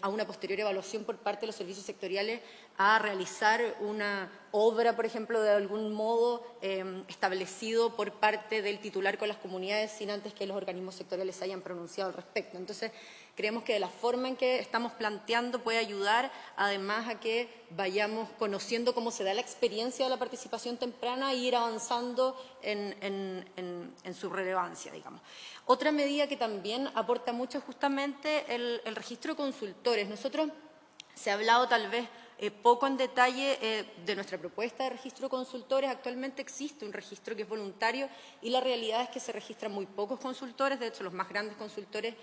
a una posterior evaluación por parte de los servicios sectoriales a realizar una obra, por ejemplo, de algún modo establecido por parte del titular con las comunidades sin antes que los organismos sectoriales se hayan pronunciado al respecto. Entonces, creemos que de la forma en que estamos planteando puede ayudar, además, a que vayamos conociendo cómo se da la experiencia de la participación temprana e ir avanzando en su relevancia, digamos. Otra medida que también aporta mucho es justamente el registro de consultores. Nosotros, se ha hablado tal vez poco en detalle de nuestra propuesta de registro de consultores. Actualmente existe un registro que es voluntario y la realidad es que se registran muy pocos consultores. De hecho, los más grandes consultores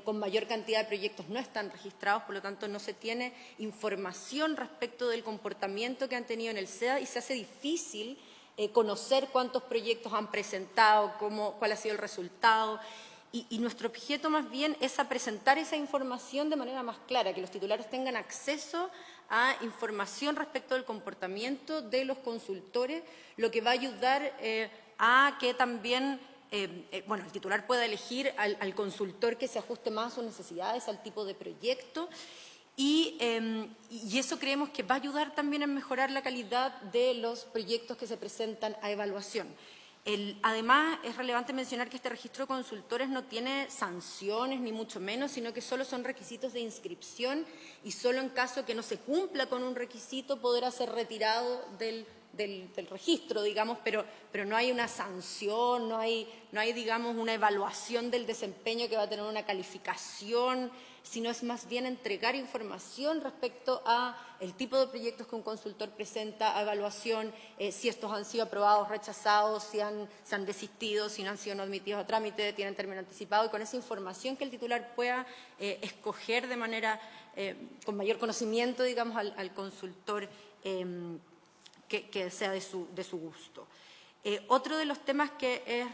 con mayor cantidad de proyectos no están registrados, por lo tanto no se tiene información respecto del comportamiento que han tenido en el SEA y se hace difícil conocer cuántos proyectos han presentado, cuál ha sido el resultado. Y nuestro objeto más bien es a presentar esa información de manera más clara, que los titulares tengan acceso a información respecto del comportamiento de los consultores, lo que va a ayudar a que también el titular pueda elegir al consultor que se ajuste más a sus necesidades, al tipo de proyecto. Y eso creemos que va a ayudar también a mejorar la calidad de los proyectos que se presentan a evaluación. Además, es relevante mencionar que este registro de consultores no tiene sanciones, ni mucho menos, sino que solo son requisitos de inscripción y solo en caso que no se cumpla con un requisito podrá ser retirado del registro, digamos, pero no hay una sanción, no hay, digamos, una evaluación del desempeño que va a tener una calificación sino es más bien entregar información respecto a el tipo de proyectos que un consultor presenta, a evaluación, si estos han sido aprobados, rechazados, si se han desistido, si no han sido no admitidos a trámite, tienen término anticipado, y con esa información que el titular pueda escoger de manera, con mayor conocimiento, digamos, al consultor que sea de su gusto. Otro de los temas que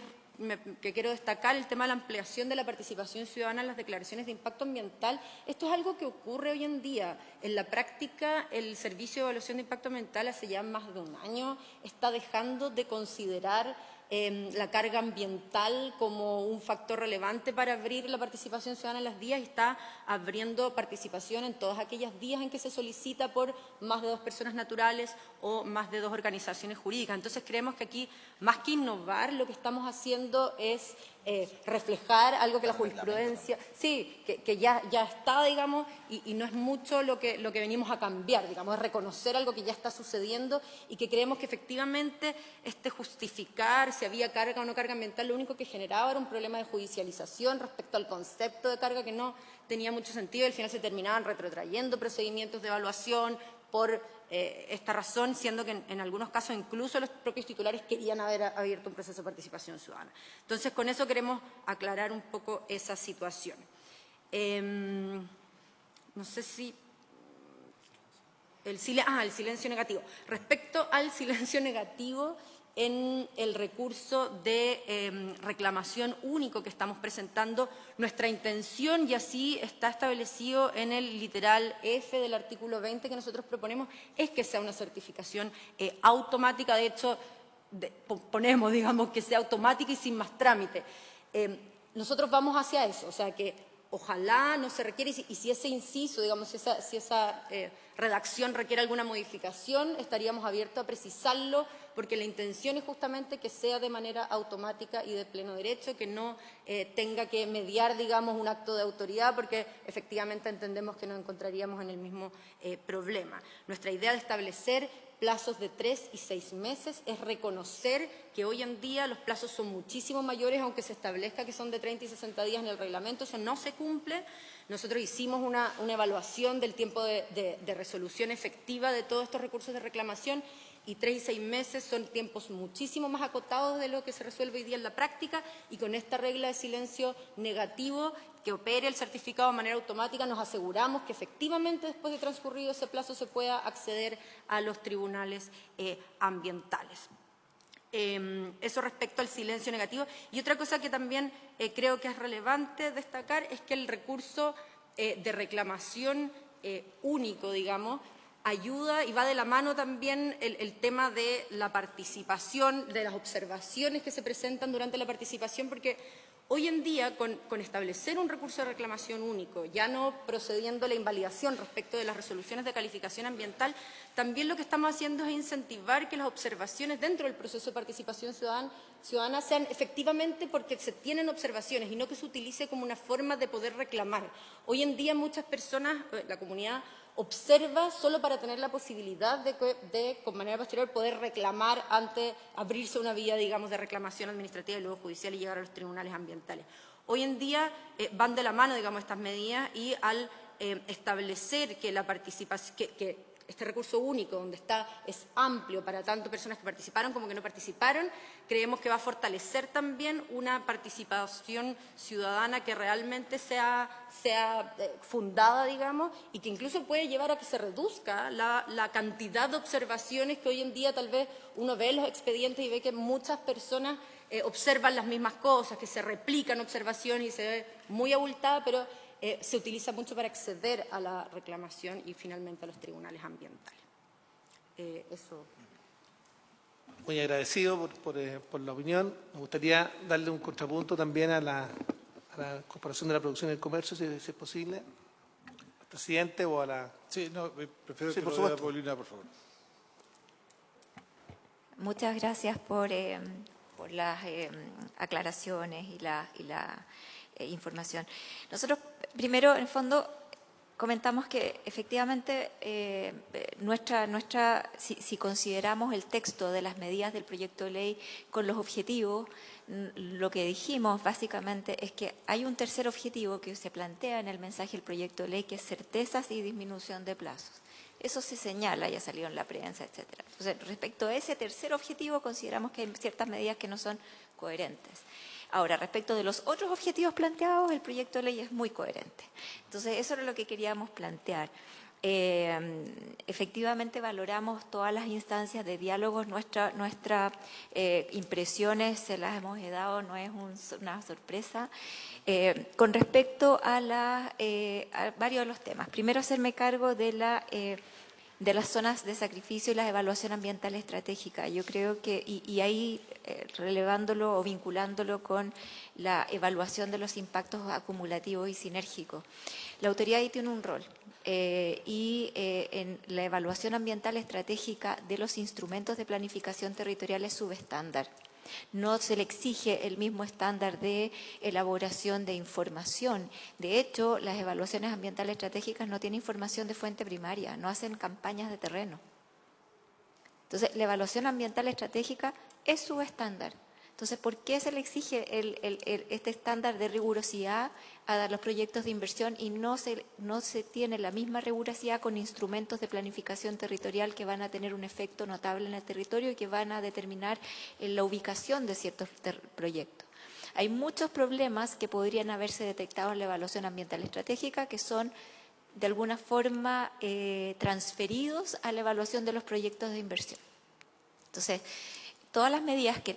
quiero destacar, el tema de la ampliación de la participación ciudadana en las declaraciones de impacto ambiental. Esto es algo que ocurre hoy en día. En la práctica, el Servicio de Evaluación de Impacto Ambiental hace ya más de un año está dejando de considerar la carga ambiental como un factor relevante para abrir la participación ciudadana en las vías y está abriendo participación en todas aquellas vías en que se solicita por más de 2 personas naturales o más de 2 organizaciones jurídicas. Entonces creemos que aquí, más que innovar, lo que estamos haciendo es reflejar algo que la jurisprudencia, sí, que ya está, digamos, y no es mucho lo que venimos a cambiar, digamos, es reconocer algo que ya está sucediendo y que creemos que efectivamente justificar si había carga o no carga ambiental, lo único que generaba era un problema de judicialización respecto al concepto de carga que no tenía mucho sentido y al final se terminaban retrotrayendo procedimientos de evaluación por esta razón, siendo que en algunos casos incluso los propios titulares querían haber abierto un proceso de participación ciudadana. Entonces, con eso queremos aclarar un poco esa situación. No sé si... El silencio negativo. Respecto al silencio negativo en el recurso de reclamación único que estamos presentando, nuestra intención, y así está establecido en el literal F del artículo 20 que nosotros proponemos, es que sea una certificación automática. De hecho, ponemos, digamos, que sea automática y sin más trámite. Nosotros vamos hacia eso, o sea que ojalá no se requiere, y si ese inciso, digamos, si esa redacción requiere alguna modificación, estaríamos abiertos a precisarlo, porque la intención es justamente que sea de manera automática y de pleno derecho, que no tenga que mediar, digamos, un acto de autoridad, porque efectivamente entendemos que nos encontraríamos en el mismo problema. Nuestra idea de establecer plazos de 3 y 6 meses es reconocer que hoy en día los plazos son muchísimo mayores, aunque se establezca que son de 30 y 60 días en el reglamento, eso no se cumple. Nosotros hicimos una evaluación del tiempo de resolución efectiva de todos estos recursos de reclamación y 3 y 6 meses son tiempos muchísimo más acotados de lo que se resuelve hoy día en la práctica, y con esta regla de silencio negativo que opere el certificado de manera automática nos aseguramos que efectivamente después de transcurrido ese plazo se pueda acceder a los tribunales ambientales. Eso respecto al silencio negativo. Y otra cosa que también creo que es relevante destacar es que el recurso de reclamación único, digamos, ayuda y va de la mano también el tema de la participación, de las observaciones que se presentan durante la participación, porque hoy en día, con establecer un recurso de reclamación único, ya no procediendo a la invalidación respecto de las resoluciones de calificación ambiental, también lo que estamos haciendo es incentivar que las observaciones dentro del proceso de participación ciudadana sean efectivamente porque se tienen observaciones y no que se utilice como una forma de poder reclamar. Hoy en día muchas personas, la comunidad, observa solo para tener la posibilidad de, con manera posterior, poder reclamar ante abrirse una vía, digamos, de reclamación administrativa y luego judicial y llegar a los tribunales ambientales. Hoy en día van de la mano, digamos, estas medidas, y al establecer que la participación, que este recurso único donde es amplio para tanto personas que participaron como que no participaron, creemos que va a fortalecer también una participación ciudadana que realmente sea fundada, digamos, y que incluso puede llevar a que se reduzca la cantidad de observaciones que hoy en día tal vez uno ve en los expedientes y ve que muchas personas observan las mismas cosas, que se replican observaciones y se ve muy abultada, pero se utiliza mucho para acceder a la reclamación y finalmente a los tribunales ambientales. Eso. Muy agradecido por la opinión. Me gustaría darle un contrapunto también a la Corporación de la Producción y el Comercio, si es posible, al presidente o a la... Sí, no, prefiero Sí, que por lo supuesto. diga Paulina, por favor. Muchas gracias por las aclaraciones y la información. Nosotros, primero, en el fondo, comentamos que efectivamente si consideramos el texto de las medidas del proyecto de ley con los objetivos, lo que dijimos básicamente es que hay un tercer objetivo que se plantea en el mensaje del proyecto de ley, que es certezas y disminución de plazos. Eso se señala, ya salió en la prensa, etcétera. Entonces, respecto a ese tercer objetivo, consideramos que hay ciertas medidas que no son coherentes. Ahora, respecto de los otros objetivos planteados, el proyecto de ley es muy coherente. Entonces, eso era lo que queríamos plantear. Efectivamente, valoramos todas las instancias de diálogos. Nuestras impresiones se las hemos dado, no es una sorpresa. Con respecto a varios de los temas. Primero, hacerme cargo de las zonas de sacrificio y la evaluación ambiental estratégica. Yo creo que, y ahí relevándolo o vinculándolo con la evaluación de los impactos acumulativos y sinérgicos. La autoridad ahí tiene un rol en la evaluación ambiental estratégica de los instrumentos de planificación territorial es subestándar. No se le exige el mismo estándar de elaboración de información. De hecho, las evaluaciones ambientales estratégicas no tienen información de fuente primaria, no hacen campañas de terreno. Entonces, la evaluación ambiental estratégica es subestándar. Entonces, ¿por qué se le exige este estándar de rigurosidad a los proyectos de inversión y no se tiene la misma rigurosidad con instrumentos de planificación territorial que van a tener un efecto notable en el territorio y que van a determinar la ubicación de ciertos proyectos? Hay muchos problemas que podrían haberse detectado en la evaluación ambiental estratégica que son de alguna forma transferidos a la evaluación de los proyectos de inversión. Entonces, todas las medidas que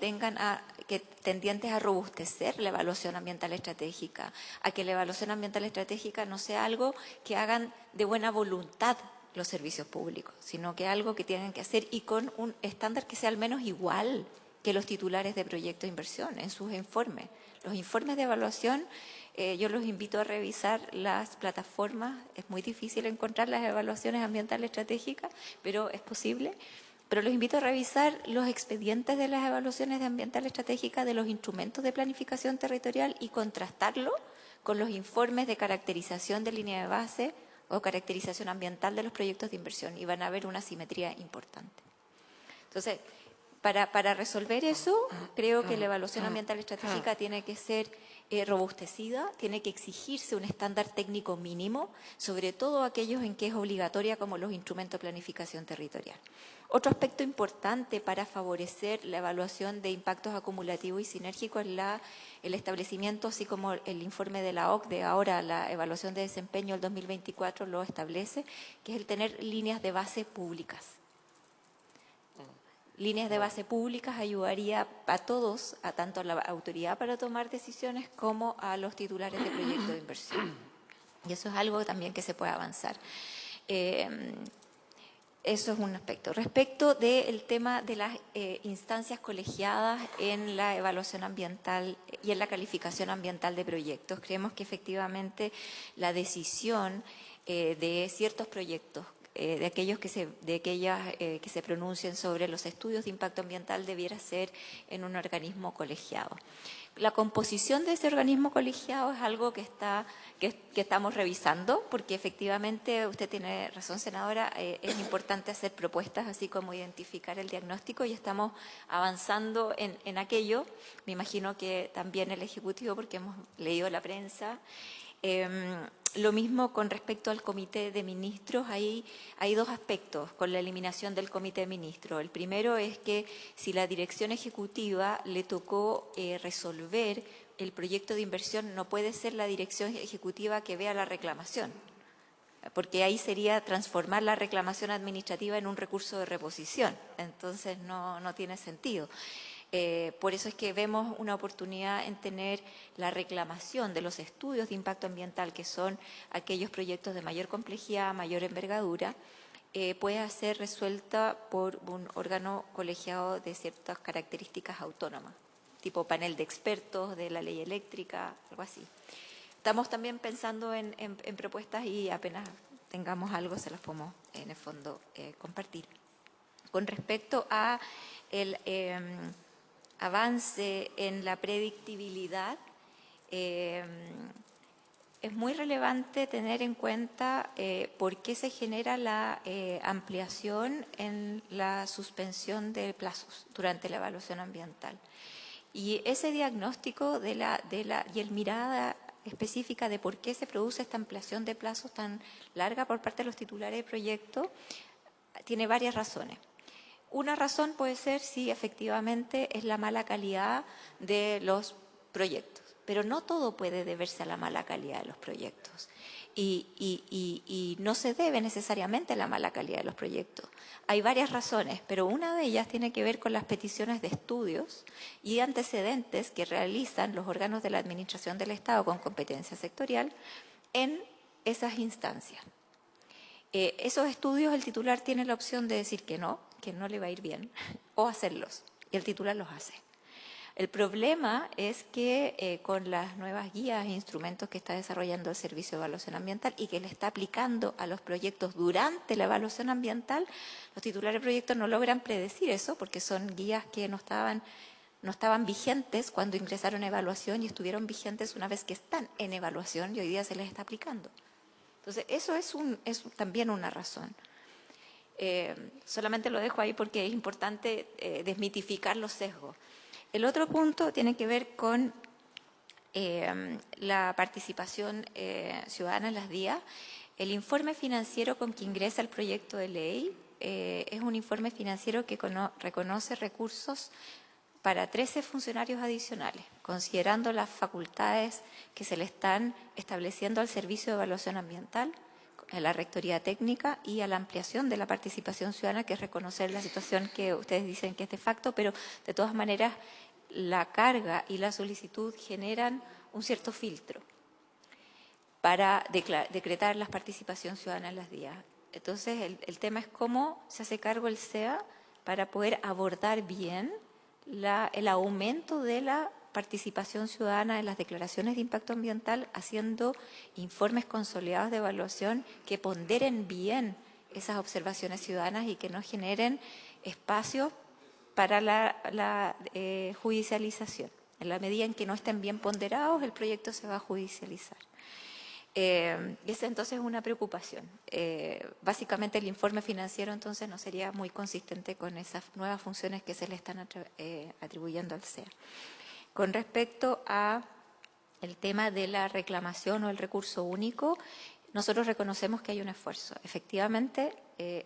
tendientes a robustecer la evaluación ambiental estratégica, a que la evaluación ambiental estratégica no sea algo que hagan de buena voluntad los servicios públicos, sino que algo que tienen que hacer y con un estándar que sea al menos igual que los titulares de proyectos de inversión en sus informes. Los informes de evaluación, yo los invito a revisar las plataformas. Es muy difícil encontrar las evaluaciones ambientales estratégicas, pero es posible. Pero los invito a revisar los expedientes de las evaluaciones de ambiental estratégica de los instrumentos de planificación territorial y contrastarlo con los informes de caracterización de línea de base o caracterización ambiental de los proyectos de inversión y van a ver una simetría importante. Entonces, para resolver eso, creo que la evaluación ambiental estratégica tiene que ser robustecida, tiene que exigirse un estándar técnico mínimo, sobre todo aquellos en que es obligatoria, como los instrumentos de planificación territorial. Otro aspecto importante para favorecer la evaluación de impactos acumulativos y sinérgicos es el establecimiento, así como el informe de la OCDE, ahora la evaluación de desempeño del 2024 lo establece, que es el tener líneas de base públicas. Líneas de base públicas ayudaría a todos, a tanto a la autoridad para tomar decisiones como a los titulares de proyectos de inversión. Y eso es algo también que se puede avanzar. Eso es un aspecto. Respecto del tema de las instancias colegiadas en la evaluación ambiental y en la calificación ambiental de proyectos, creemos que efectivamente la decisión de ciertos proyectos, de aquellas que se pronuncien sobre los estudios de impacto ambiental debiera ser en un organismo colegiado. La composición de ese organismo colegiado es algo que estamos revisando, porque efectivamente, usted tiene razón, senadora, es importante hacer propuestas, así como identificar el diagnóstico, y estamos avanzando en aquello. Me imagino que también el Ejecutivo, porque hemos leído la prensa. Lo mismo con respecto al Comité de Ministros, hay dos aspectos con la eliminación del Comité de Ministros. El primero es que si la Dirección Ejecutiva le tocó resolver el proyecto de inversión, no puede ser la Dirección Ejecutiva que vea la reclamación, porque ahí sería transformar la reclamación administrativa en un recurso de reposición. Entonces no tiene sentido. Por eso es que vemos una oportunidad en tener la reclamación de los estudios de impacto ambiental, que son aquellos proyectos de mayor complejidad, mayor envergadura, puede ser resuelta por un órgano colegiado de ciertas características autónomas, tipo panel de expertos de la ley eléctrica, algo así. Estamos también pensando en propuestas y apenas tengamos algo se las podemos en el fondo compartir. Con respecto a el avance en la predictibilidad, es muy relevante tener en cuenta por qué se genera la ampliación en la suspensión de plazos durante la evaluación ambiental. Y ese diagnóstico y el mirada específica de por qué se produce esta ampliación de plazos tan larga por parte de los titulares de proyecto tiene varias razones. Una razón puede ser si efectivamente es la mala calidad de los proyectos, pero no todo puede deberse a la mala calidad de los proyectos y no se debe necesariamente a la mala calidad de los proyectos. Hay varias razones, pero una de ellas tiene que ver con las peticiones de estudios y antecedentes que realizan los órganos de la Administración del Estado con competencia sectorial en esas instancias. Esos estudios el titular tiene la opción de decir que no le va a ir bien, o hacerlos, y el titular los hace. El problema es que con las nuevas guías e instrumentos que está desarrollando el Servicio de Evaluación Ambiental y que le está aplicando a los proyectos durante la evaluación ambiental, los titulares de proyectos no logran predecir eso porque son guías que no estaban vigentes cuando ingresaron a evaluación y estuvieron vigentes una vez que están en evaluación y hoy día se les está aplicando. Entonces, eso es también una razón. Solamente lo dejo ahí porque es importante desmitificar los sesgos. El otro punto tiene que ver con la participación ciudadana en las DIA. El informe financiero con que ingresa el proyecto de ley es un informe financiero que reconoce recursos para 13 funcionarios adicionales, considerando las facultades que se le están estableciendo al Servicio de Evaluación Ambiental, a la Rectoría Técnica y a la ampliación de la participación ciudadana, que es reconocer la situación que ustedes dicen que es de facto, pero de todas maneras la carga y la solicitud generan un cierto filtro para decretar la participación ciudadana en las DIA. Entonces, el tema es cómo se hace cargo el SEA para poder abordar bien el aumento de la participación ciudadana en las declaraciones de impacto ambiental, haciendo informes consolidados de evaluación que ponderen bien esas observaciones ciudadanas y que no generen espacios para la judicialización. En la medida en que no estén bien ponderados, el proyecto se va a judicializar. Esa entonces es una preocupación. Básicamente el informe financiero entonces no sería muy consistente con esas nuevas funciones que se le están atribuyendo al SEA. Con respecto a el tema de la reclamación o el recurso único, nosotros reconocemos que hay un esfuerzo. Efectivamente,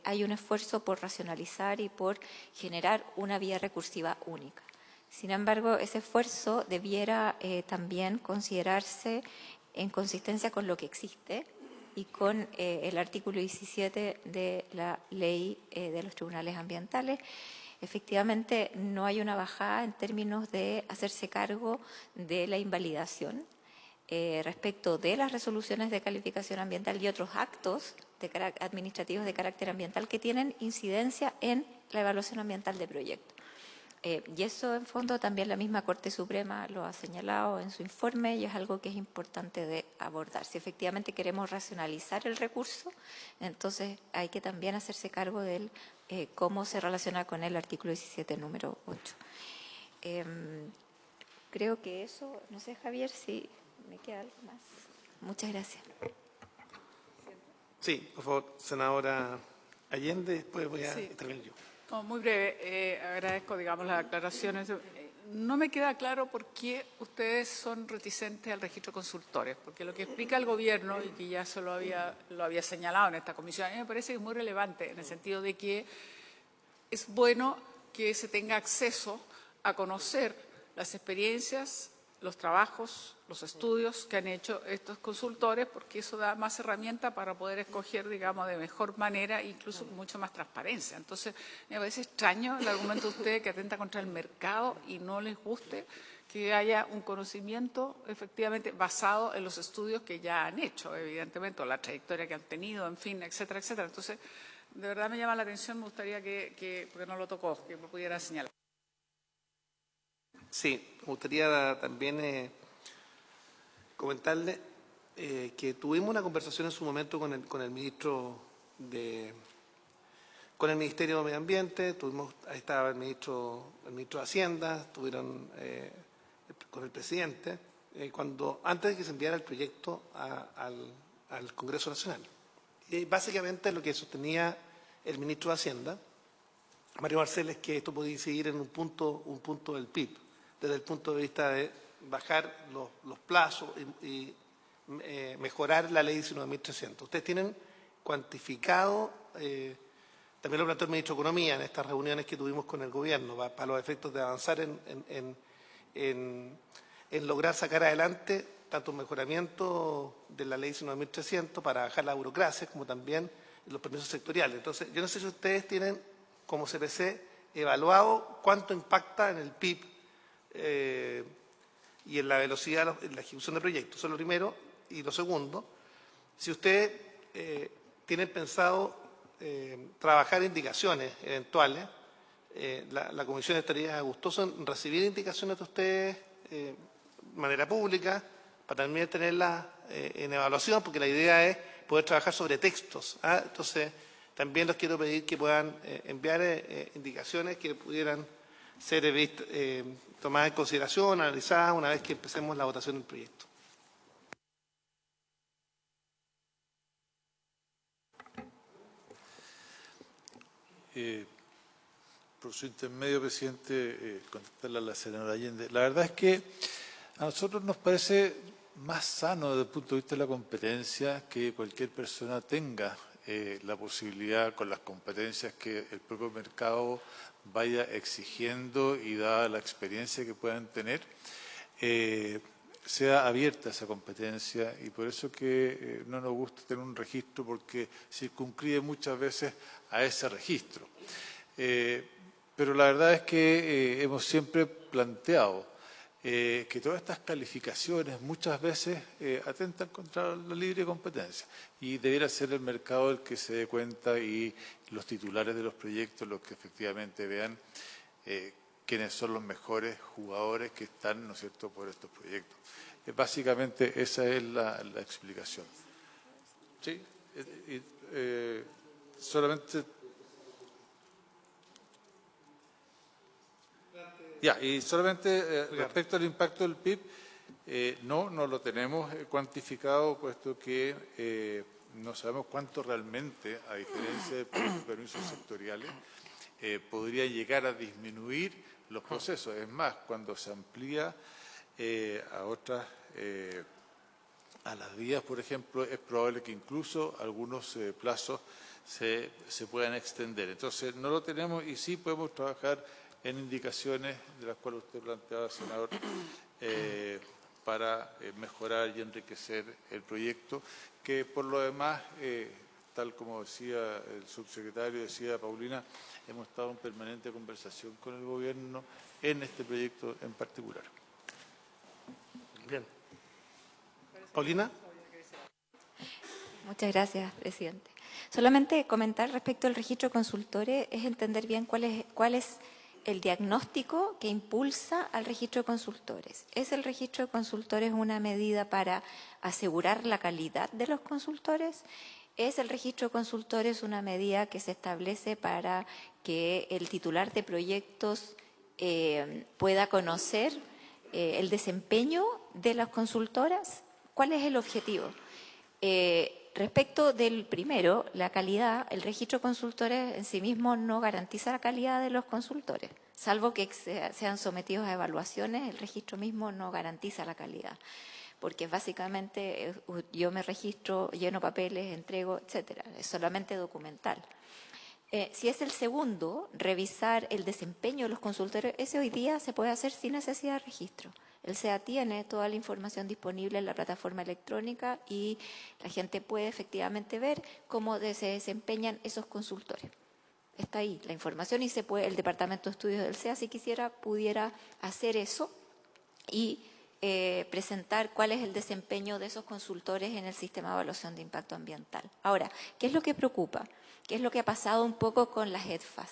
hay un esfuerzo por racionalizar y por generar una vía recursiva única. Sin embargo, ese esfuerzo debiera también considerarse en consistencia con lo que existe y con el artículo 17 de la Ley de los Tribunales Ambientales. Efectivamente, no hay una bajada en términos de hacerse cargo de la invalidación respecto de las resoluciones de calificación ambiental y otros actos administrativos de carácter ambiental que tienen incidencia en la evaluación ambiental de proyectos. Y eso, en fondo, también la misma Corte Suprema lo ha señalado en su informe y es algo que es importante de abordar. Si efectivamente queremos racionalizar el recurso, entonces hay que también hacerse cargo de cómo se relaciona con el artículo 17, número 8. Creo que eso, no sé, Javier, si me queda algo más. Muchas gracias. Sí, por favor, senadora Allende, después voy a intervenir yo. No, muy breve, agradezco, digamos, las aclaraciones. No me queda claro por qué ustedes son reticentes al registro de consultores, porque lo que explica el Gobierno, y que ya se lo había señalado en esta comisión, a mí me parece que es muy relevante, en el sentido de que es bueno que se tenga acceso a conocer las experiencias, los trabajos, los estudios que han hecho estos consultores, porque eso da más herramientas para poder escoger, digamos, de mejor manera, incluso con mucha más transparencia. Entonces, me parece extraño el argumento de ustedes que atenta contra el mercado y no les guste que haya un conocimiento efectivamente basado en los estudios que ya han hecho, evidentemente, o la trayectoria que han tenido, en fin, etcétera, etcétera. Entonces, de verdad me llama la atención, me gustaría porque no lo tocó, que me pudiera señalar. Sí, me gustaría también comentarle que tuvimos una conversación en su momento con el ministro con el Ministerio de Medio Ambiente, ahí estaba el ministro de Hacienda, estuvieron con el presidente, antes de que se enviara el proyecto al Congreso Nacional. Y básicamente lo que sostenía el ministro de Hacienda, Mario Marcel, es que esto podía incidir en un punto del PIB, desde el punto de vista de bajar los plazos y mejorar la ley 19.300. Ustedes tienen cuantificado, también lo planteó el ministro de Economía en estas reuniones que tuvimos con el gobierno, para los efectos de avanzar en lograr sacar adelante tanto un mejoramiento de la ley 19.300 para bajar la burocracia, como también los permisos sectoriales. Entonces, yo no sé si ustedes tienen, como CPC, evaluado cuánto impacta en el PIB y en la velocidad en la ejecución de proyectos. Eso es lo primero. Y lo segundo, si ustedes tienen pensado trabajar indicaciones eventuales, la Comisión estaría gustosa en recibir indicaciones de ustedes de manera pública, para también tenerlas en evaluación, porque la idea es poder trabajar sobre textos. Entonces, también les quiero pedir que puedan enviar indicaciones que pudieran ser tomadas en consideración, analizadas una vez que empecemos la votación del proyecto. Por su intermedio, presidente, contestarle a la senadora Allende. La verdad es que a nosotros nos parece más sano desde el punto de vista de la competencia que cualquier persona tenga la posibilidad, con las competencias que el propio mercado vaya exigiendo y dada la experiencia que puedan tener, sea abierta esa competencia, y por eso que no nos gusta tener un registro, porque circunscribe muchas veces a ese registro. Pero la verdad es que hemos siempre planteado que todas estas calificaciones muchas veces atentan contra la libre competencia, y debiera ser el mercado el que se dé cuenta y los titulares de los proyectos los que efectivamente vean quiénes son los mejores jugadores que están, ¿no es cierto?, por estos proyectos. Básicamente esa es la explicación. Sí, solamente... y solamente respecto al impacto del PIB, no lo tenemos cuantificado, puesto que no sabemos cuánto realmente, a diferencia de permisos sectoriales, podría llegar a disminuir los procesos. Es más, cuando se amplía a otras, a las vías, por ejemplo, es probable que incluso algunos plazos se puedan extender. Entonces, no lo tenemos, y sí podemos trabajar en indicaciones de las cuales usted planteaba, senador, para mejorar y enriquecer el proyecto, que por lo demás, tal como decía el subsecretario, decía Paulina, hemos estado en permanente conversación con el gobierno en este proyecto en particular. Bien. Paulina. Muchas gracias, presidente. Solamente comentar respecto al registro de consultores es entender bien cuál es el diagnóstico que impulsa al registro de consultores. ¿Es el registro de consultores una medida para asegurar la calidad de los consultores? ¿Es el registro de consultores una medida que se establece para que el titular de proyectos pueda conocer el desempeño de las consultoras? ¿Cuál es el objetivo? Respecto del primero, la calidad, el registro de consultores en sí mismo no garantiza la calidad de los consultores. Salvo que sean sometidos a evaluaciones, el registro mismo no garantiza la calidad. Porque básicamente yo me registro, lleno papeles, entrego, etcétera. Es solamente documental. Si es el segundo, revisar el desempeño de los consultores, ese hoy día se puede hacer sin necesidad de registro. El SEA tiene toda la información disponible en la plataforma electrónica y la gente puede efectivamente ver cómo se desempeñan esos consultores. Está ahí la información y el Departamento de Estudios del SEA, si quisiera, pudiera hacer eso y presentar cuál es el desempeño de esos consultores en el sistema de evaluación de impacto ambiental. Ahora, ¿qué es lo que preocupa? ¿Qué es lo que ha pasado un poco con las EDFAS?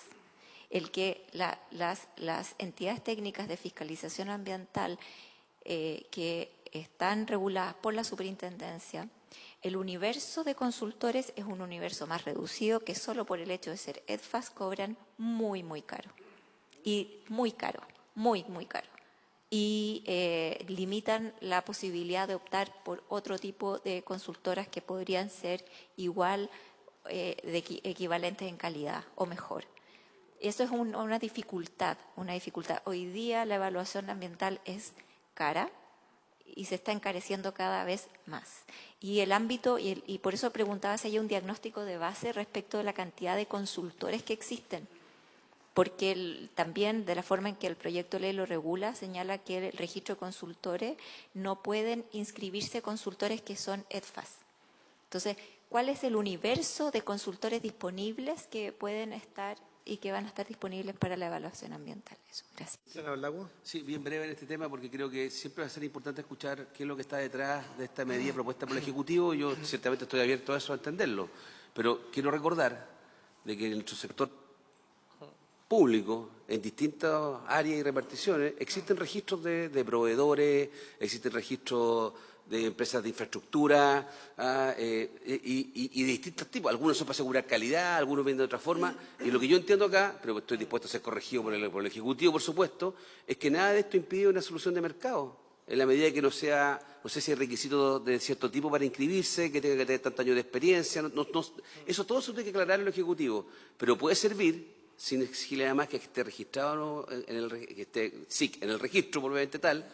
El que las entidades técnicas de fiscalización ambiental que están reguladas por la superintendencia, el universo de consultores es un universo más reducido que solo por el hecho de ser EDFAS cobran muy, muy caro. Y muy caro, muy, muy caro. y limitan la posibilidad de optar por otro tipo de consultoras que podrían ser igual equivalentes en calidad o mejor. Eso es una dificultad, Hoy día la evaluación ambiental es cara y se está encareciendo cada vez más. Y el ámbito, y por eso preguntaba si hay un diagnóstico de base respecto de la cantidad de consultores que existen. Porque también de la forma en que el proyecto de ley lo regula, señala que el registro de consultores no pueden inscribirse consultores que son EDFAS. Entonces, ¿cuál es el universo de consultores disponibles que pueden estar y que van a estar disponibles para la evaluación ambiental? Eso, gracias. Senador Lagos. Sí, bien breve en este tema porque creo que siempre va a ser importante escuchar qué es lo que está detrás de esta medida propuesta por el Ejecutivo. Yo ciertamente estoy abierto a eso, a entenderlo. Pero quiero recordar de que en nuestro sector público, en distintas áreas y reparticiones, existen registros de proveedores, existen registros de empresas de infraestructura y de distintos tipos. Algunos son para asegurar calidad, algunos vienen de otra forma. Y lo que yo entiendo acá, pero estoy dispuesto a ser corregido por el Ejecutivo, por supuesto, es que nada de esto impide una solución de mercado. En la medida que no sea, no sé si hay requisitos de cierto tipo para inscribirse, que tenga que tener tantos años de experiencia. Eso todo se tiene que aclarar en el Ejecutivo. Pero puede servir, sin exigirle nada más que esté registrado en el registro, probablemente tal,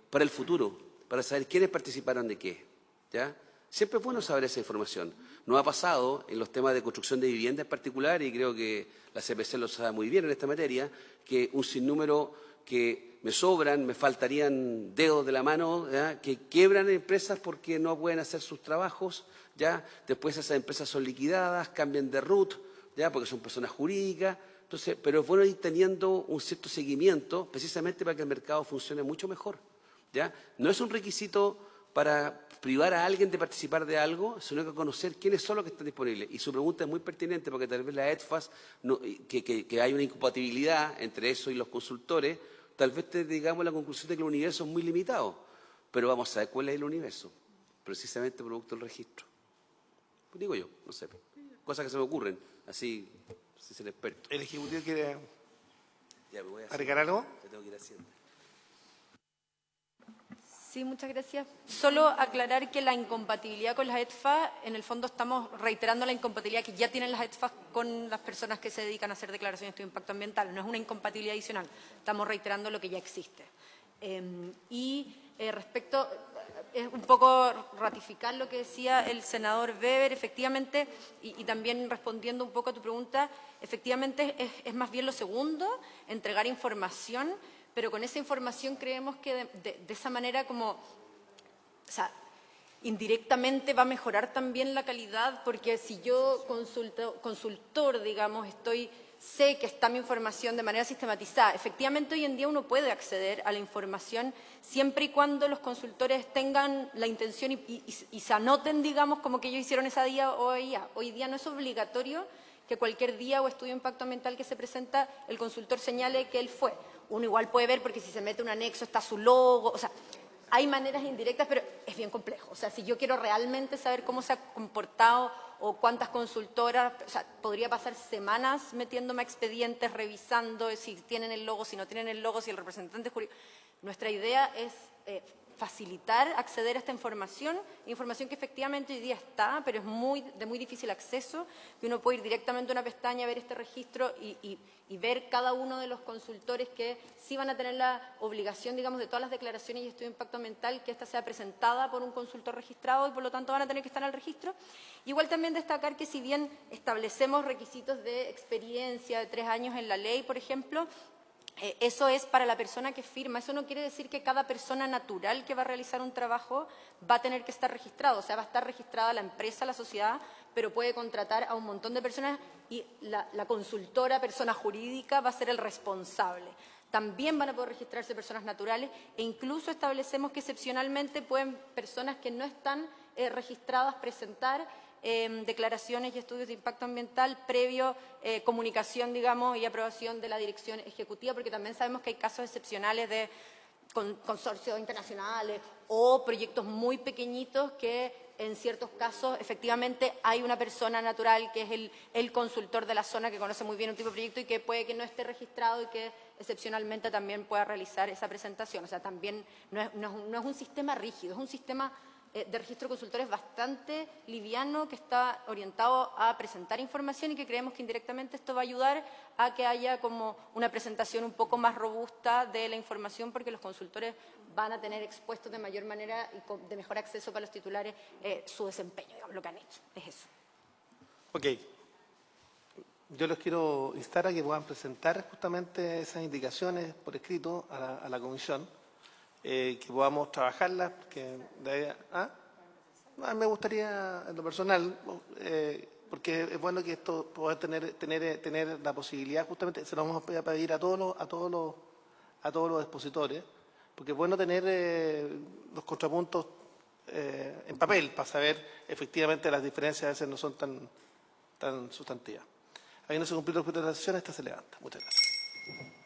para el futuro, para saber quiénes participaron de qué. ¿Ya? Siempre es bueno saber esa información. Nos ha pasado en los temas de construcción de vivienda en particular, y creo que la CPC lo sabe muy bien en esta materia, que un sinnúmero que me sobran, me faltarían dedos de la mano, ¿ya? Que quiebran empresas porque no pueden hacer sus trabajos, ¿ya? Después esas empresas son liquidadas, cambian de RUT, ¿ya? Porque son personas jurídicas. Entonces, pero es bueno ir teniendo un cierto seguimiento precisamente para que el mercado funcione mucho mejor. ¿Ya? No es un requisito para privar a alguien de participar de algo, sino que conocer quiénes son los que están disponibles. Y su pregunta es muy pertinente porque tal vez la EDFAS, que hay una incompatibilidad entre eso y los consultores, tal vez digamos la conclusión de que el universo es muy limitado. Pero vamos a ver cuál es el universo, precisamente producto del registro. Pues digo yo, no sé, cosas que se me ocurren, así es el experto. ¿El Ejecutivo quiere Ya, me voy a agregar algo? Yo tengo que ir haciendo. Sí, muchas gracias. Solo aclarar que la incompatibilidad con las EDFA, en el fondo estamos reiterando la incompatibilidad que ya tienen las EDFA con las personas que se dedican a hacer declaraciones de impacto ambiental. No es una incompatibilidad adicional, estamos reiterando lo que ya existe. Respecto, es un poco ratificar lo que decía el senador Weber, efectivamente, y también respondiendo un poco a tu pregunta, efectivamente es más bien lo segundo, entregar información, pero con esa información creemos que de esa manera indirectamente va a mejorar también la calidad, porque si yo consultor, digamos, sé que está mi información de manera sistematizada. Efectivamente, hoy en día uno puede acceder a la información siempre y cuando los consultores tengan la intención y se anoten, digamos, como que ellos hicieron ese día o día. Hoy día no es obligatorio que cualquier día o estudio de impacto ambiental que se presenta, el consultor señale que él fue. Uno igual puede ver porque si se mete un anexo está su logo, o sea, hay maneras indirectas, pero es bien complejo. O sea, si yo quiero realmente saber cómo se ha comportado o cuántas consultoras, o sea, podría pasar semanas metiéndome a expedientes, revisando si tienen el logo, si no tienen el logo, si el representante jurídico. Nuestra idea es facilitar acceder a esta información que efectivamente hoy día está, pero es de muy difícil acceso, que uno puede ir directamente a una pestaña, ver este registro y ver cada uno de los consultores que sí van a tener la obligación, digamos, de todas las declaraciones y estudio de impacto ambiental, que esta sea presentada por un consultor registrado y por lo tanto van a tener que estar en el registro. Igual también destacar que si bien establecemos requisitos de experiencia de 3 años en la ley, por ejemplo, eso es para la persona que firma. Eso no quiere decir que cada persona natural que va a realizar un trabajo va a tener que estar registrado. O sea, va a estar registrada la empresa, la sociedad, pero puede contratar a un montón de personas y la consultora, persona jurídica, va a ser el responsable. También van a poder registrarse personas naturales e incluso establecemos que excepcionalmente pueden personas que no están registradas presentar declaraciones y estudios de impacto ambiental previo comunicación, digamos, y aprobación de la dirección ejecutiva, porque también sabemos que hay casos excepcionales de consorcios internacionales o proyectos muy pequeñitos que en ciertos casos efectivamente hay una persona natural que es el consultor de la zona que conoce muy bien un tipo de proyecto y que puede que no esté registrado y que excepcionalmente también pueda realizar esa presentación. O sea, también no es un sistema rígido, es un sistema de registro de consultores bastante liviano que está orientado a presentar información y que creemos que indirectamente esto va a ayudar a que haya como una presentación un poco más robusta de la información porque los consultores van a tener expuestos de mayor manera y de mejor acceso para los titulares su desempeño, digamos, lo que han hecho. Es eso. Ok. Yo los quiero instar a que puedan presentar justamente esas indicaciones por escrito a la comisión, que podamos trabajarlas. Me gustaría, en lo personal, porque es bueno que esto pueda tener la posibilidad, justamente, se lo vamos a pedir a todos los expositores, porque es bueno tener los contrapuntos en papel para saber efectivamente las diferencias a veces no son tan sustantivas. Habiéndose cumplido el objeto de la sesión, esta se levanta. Muchas gracias.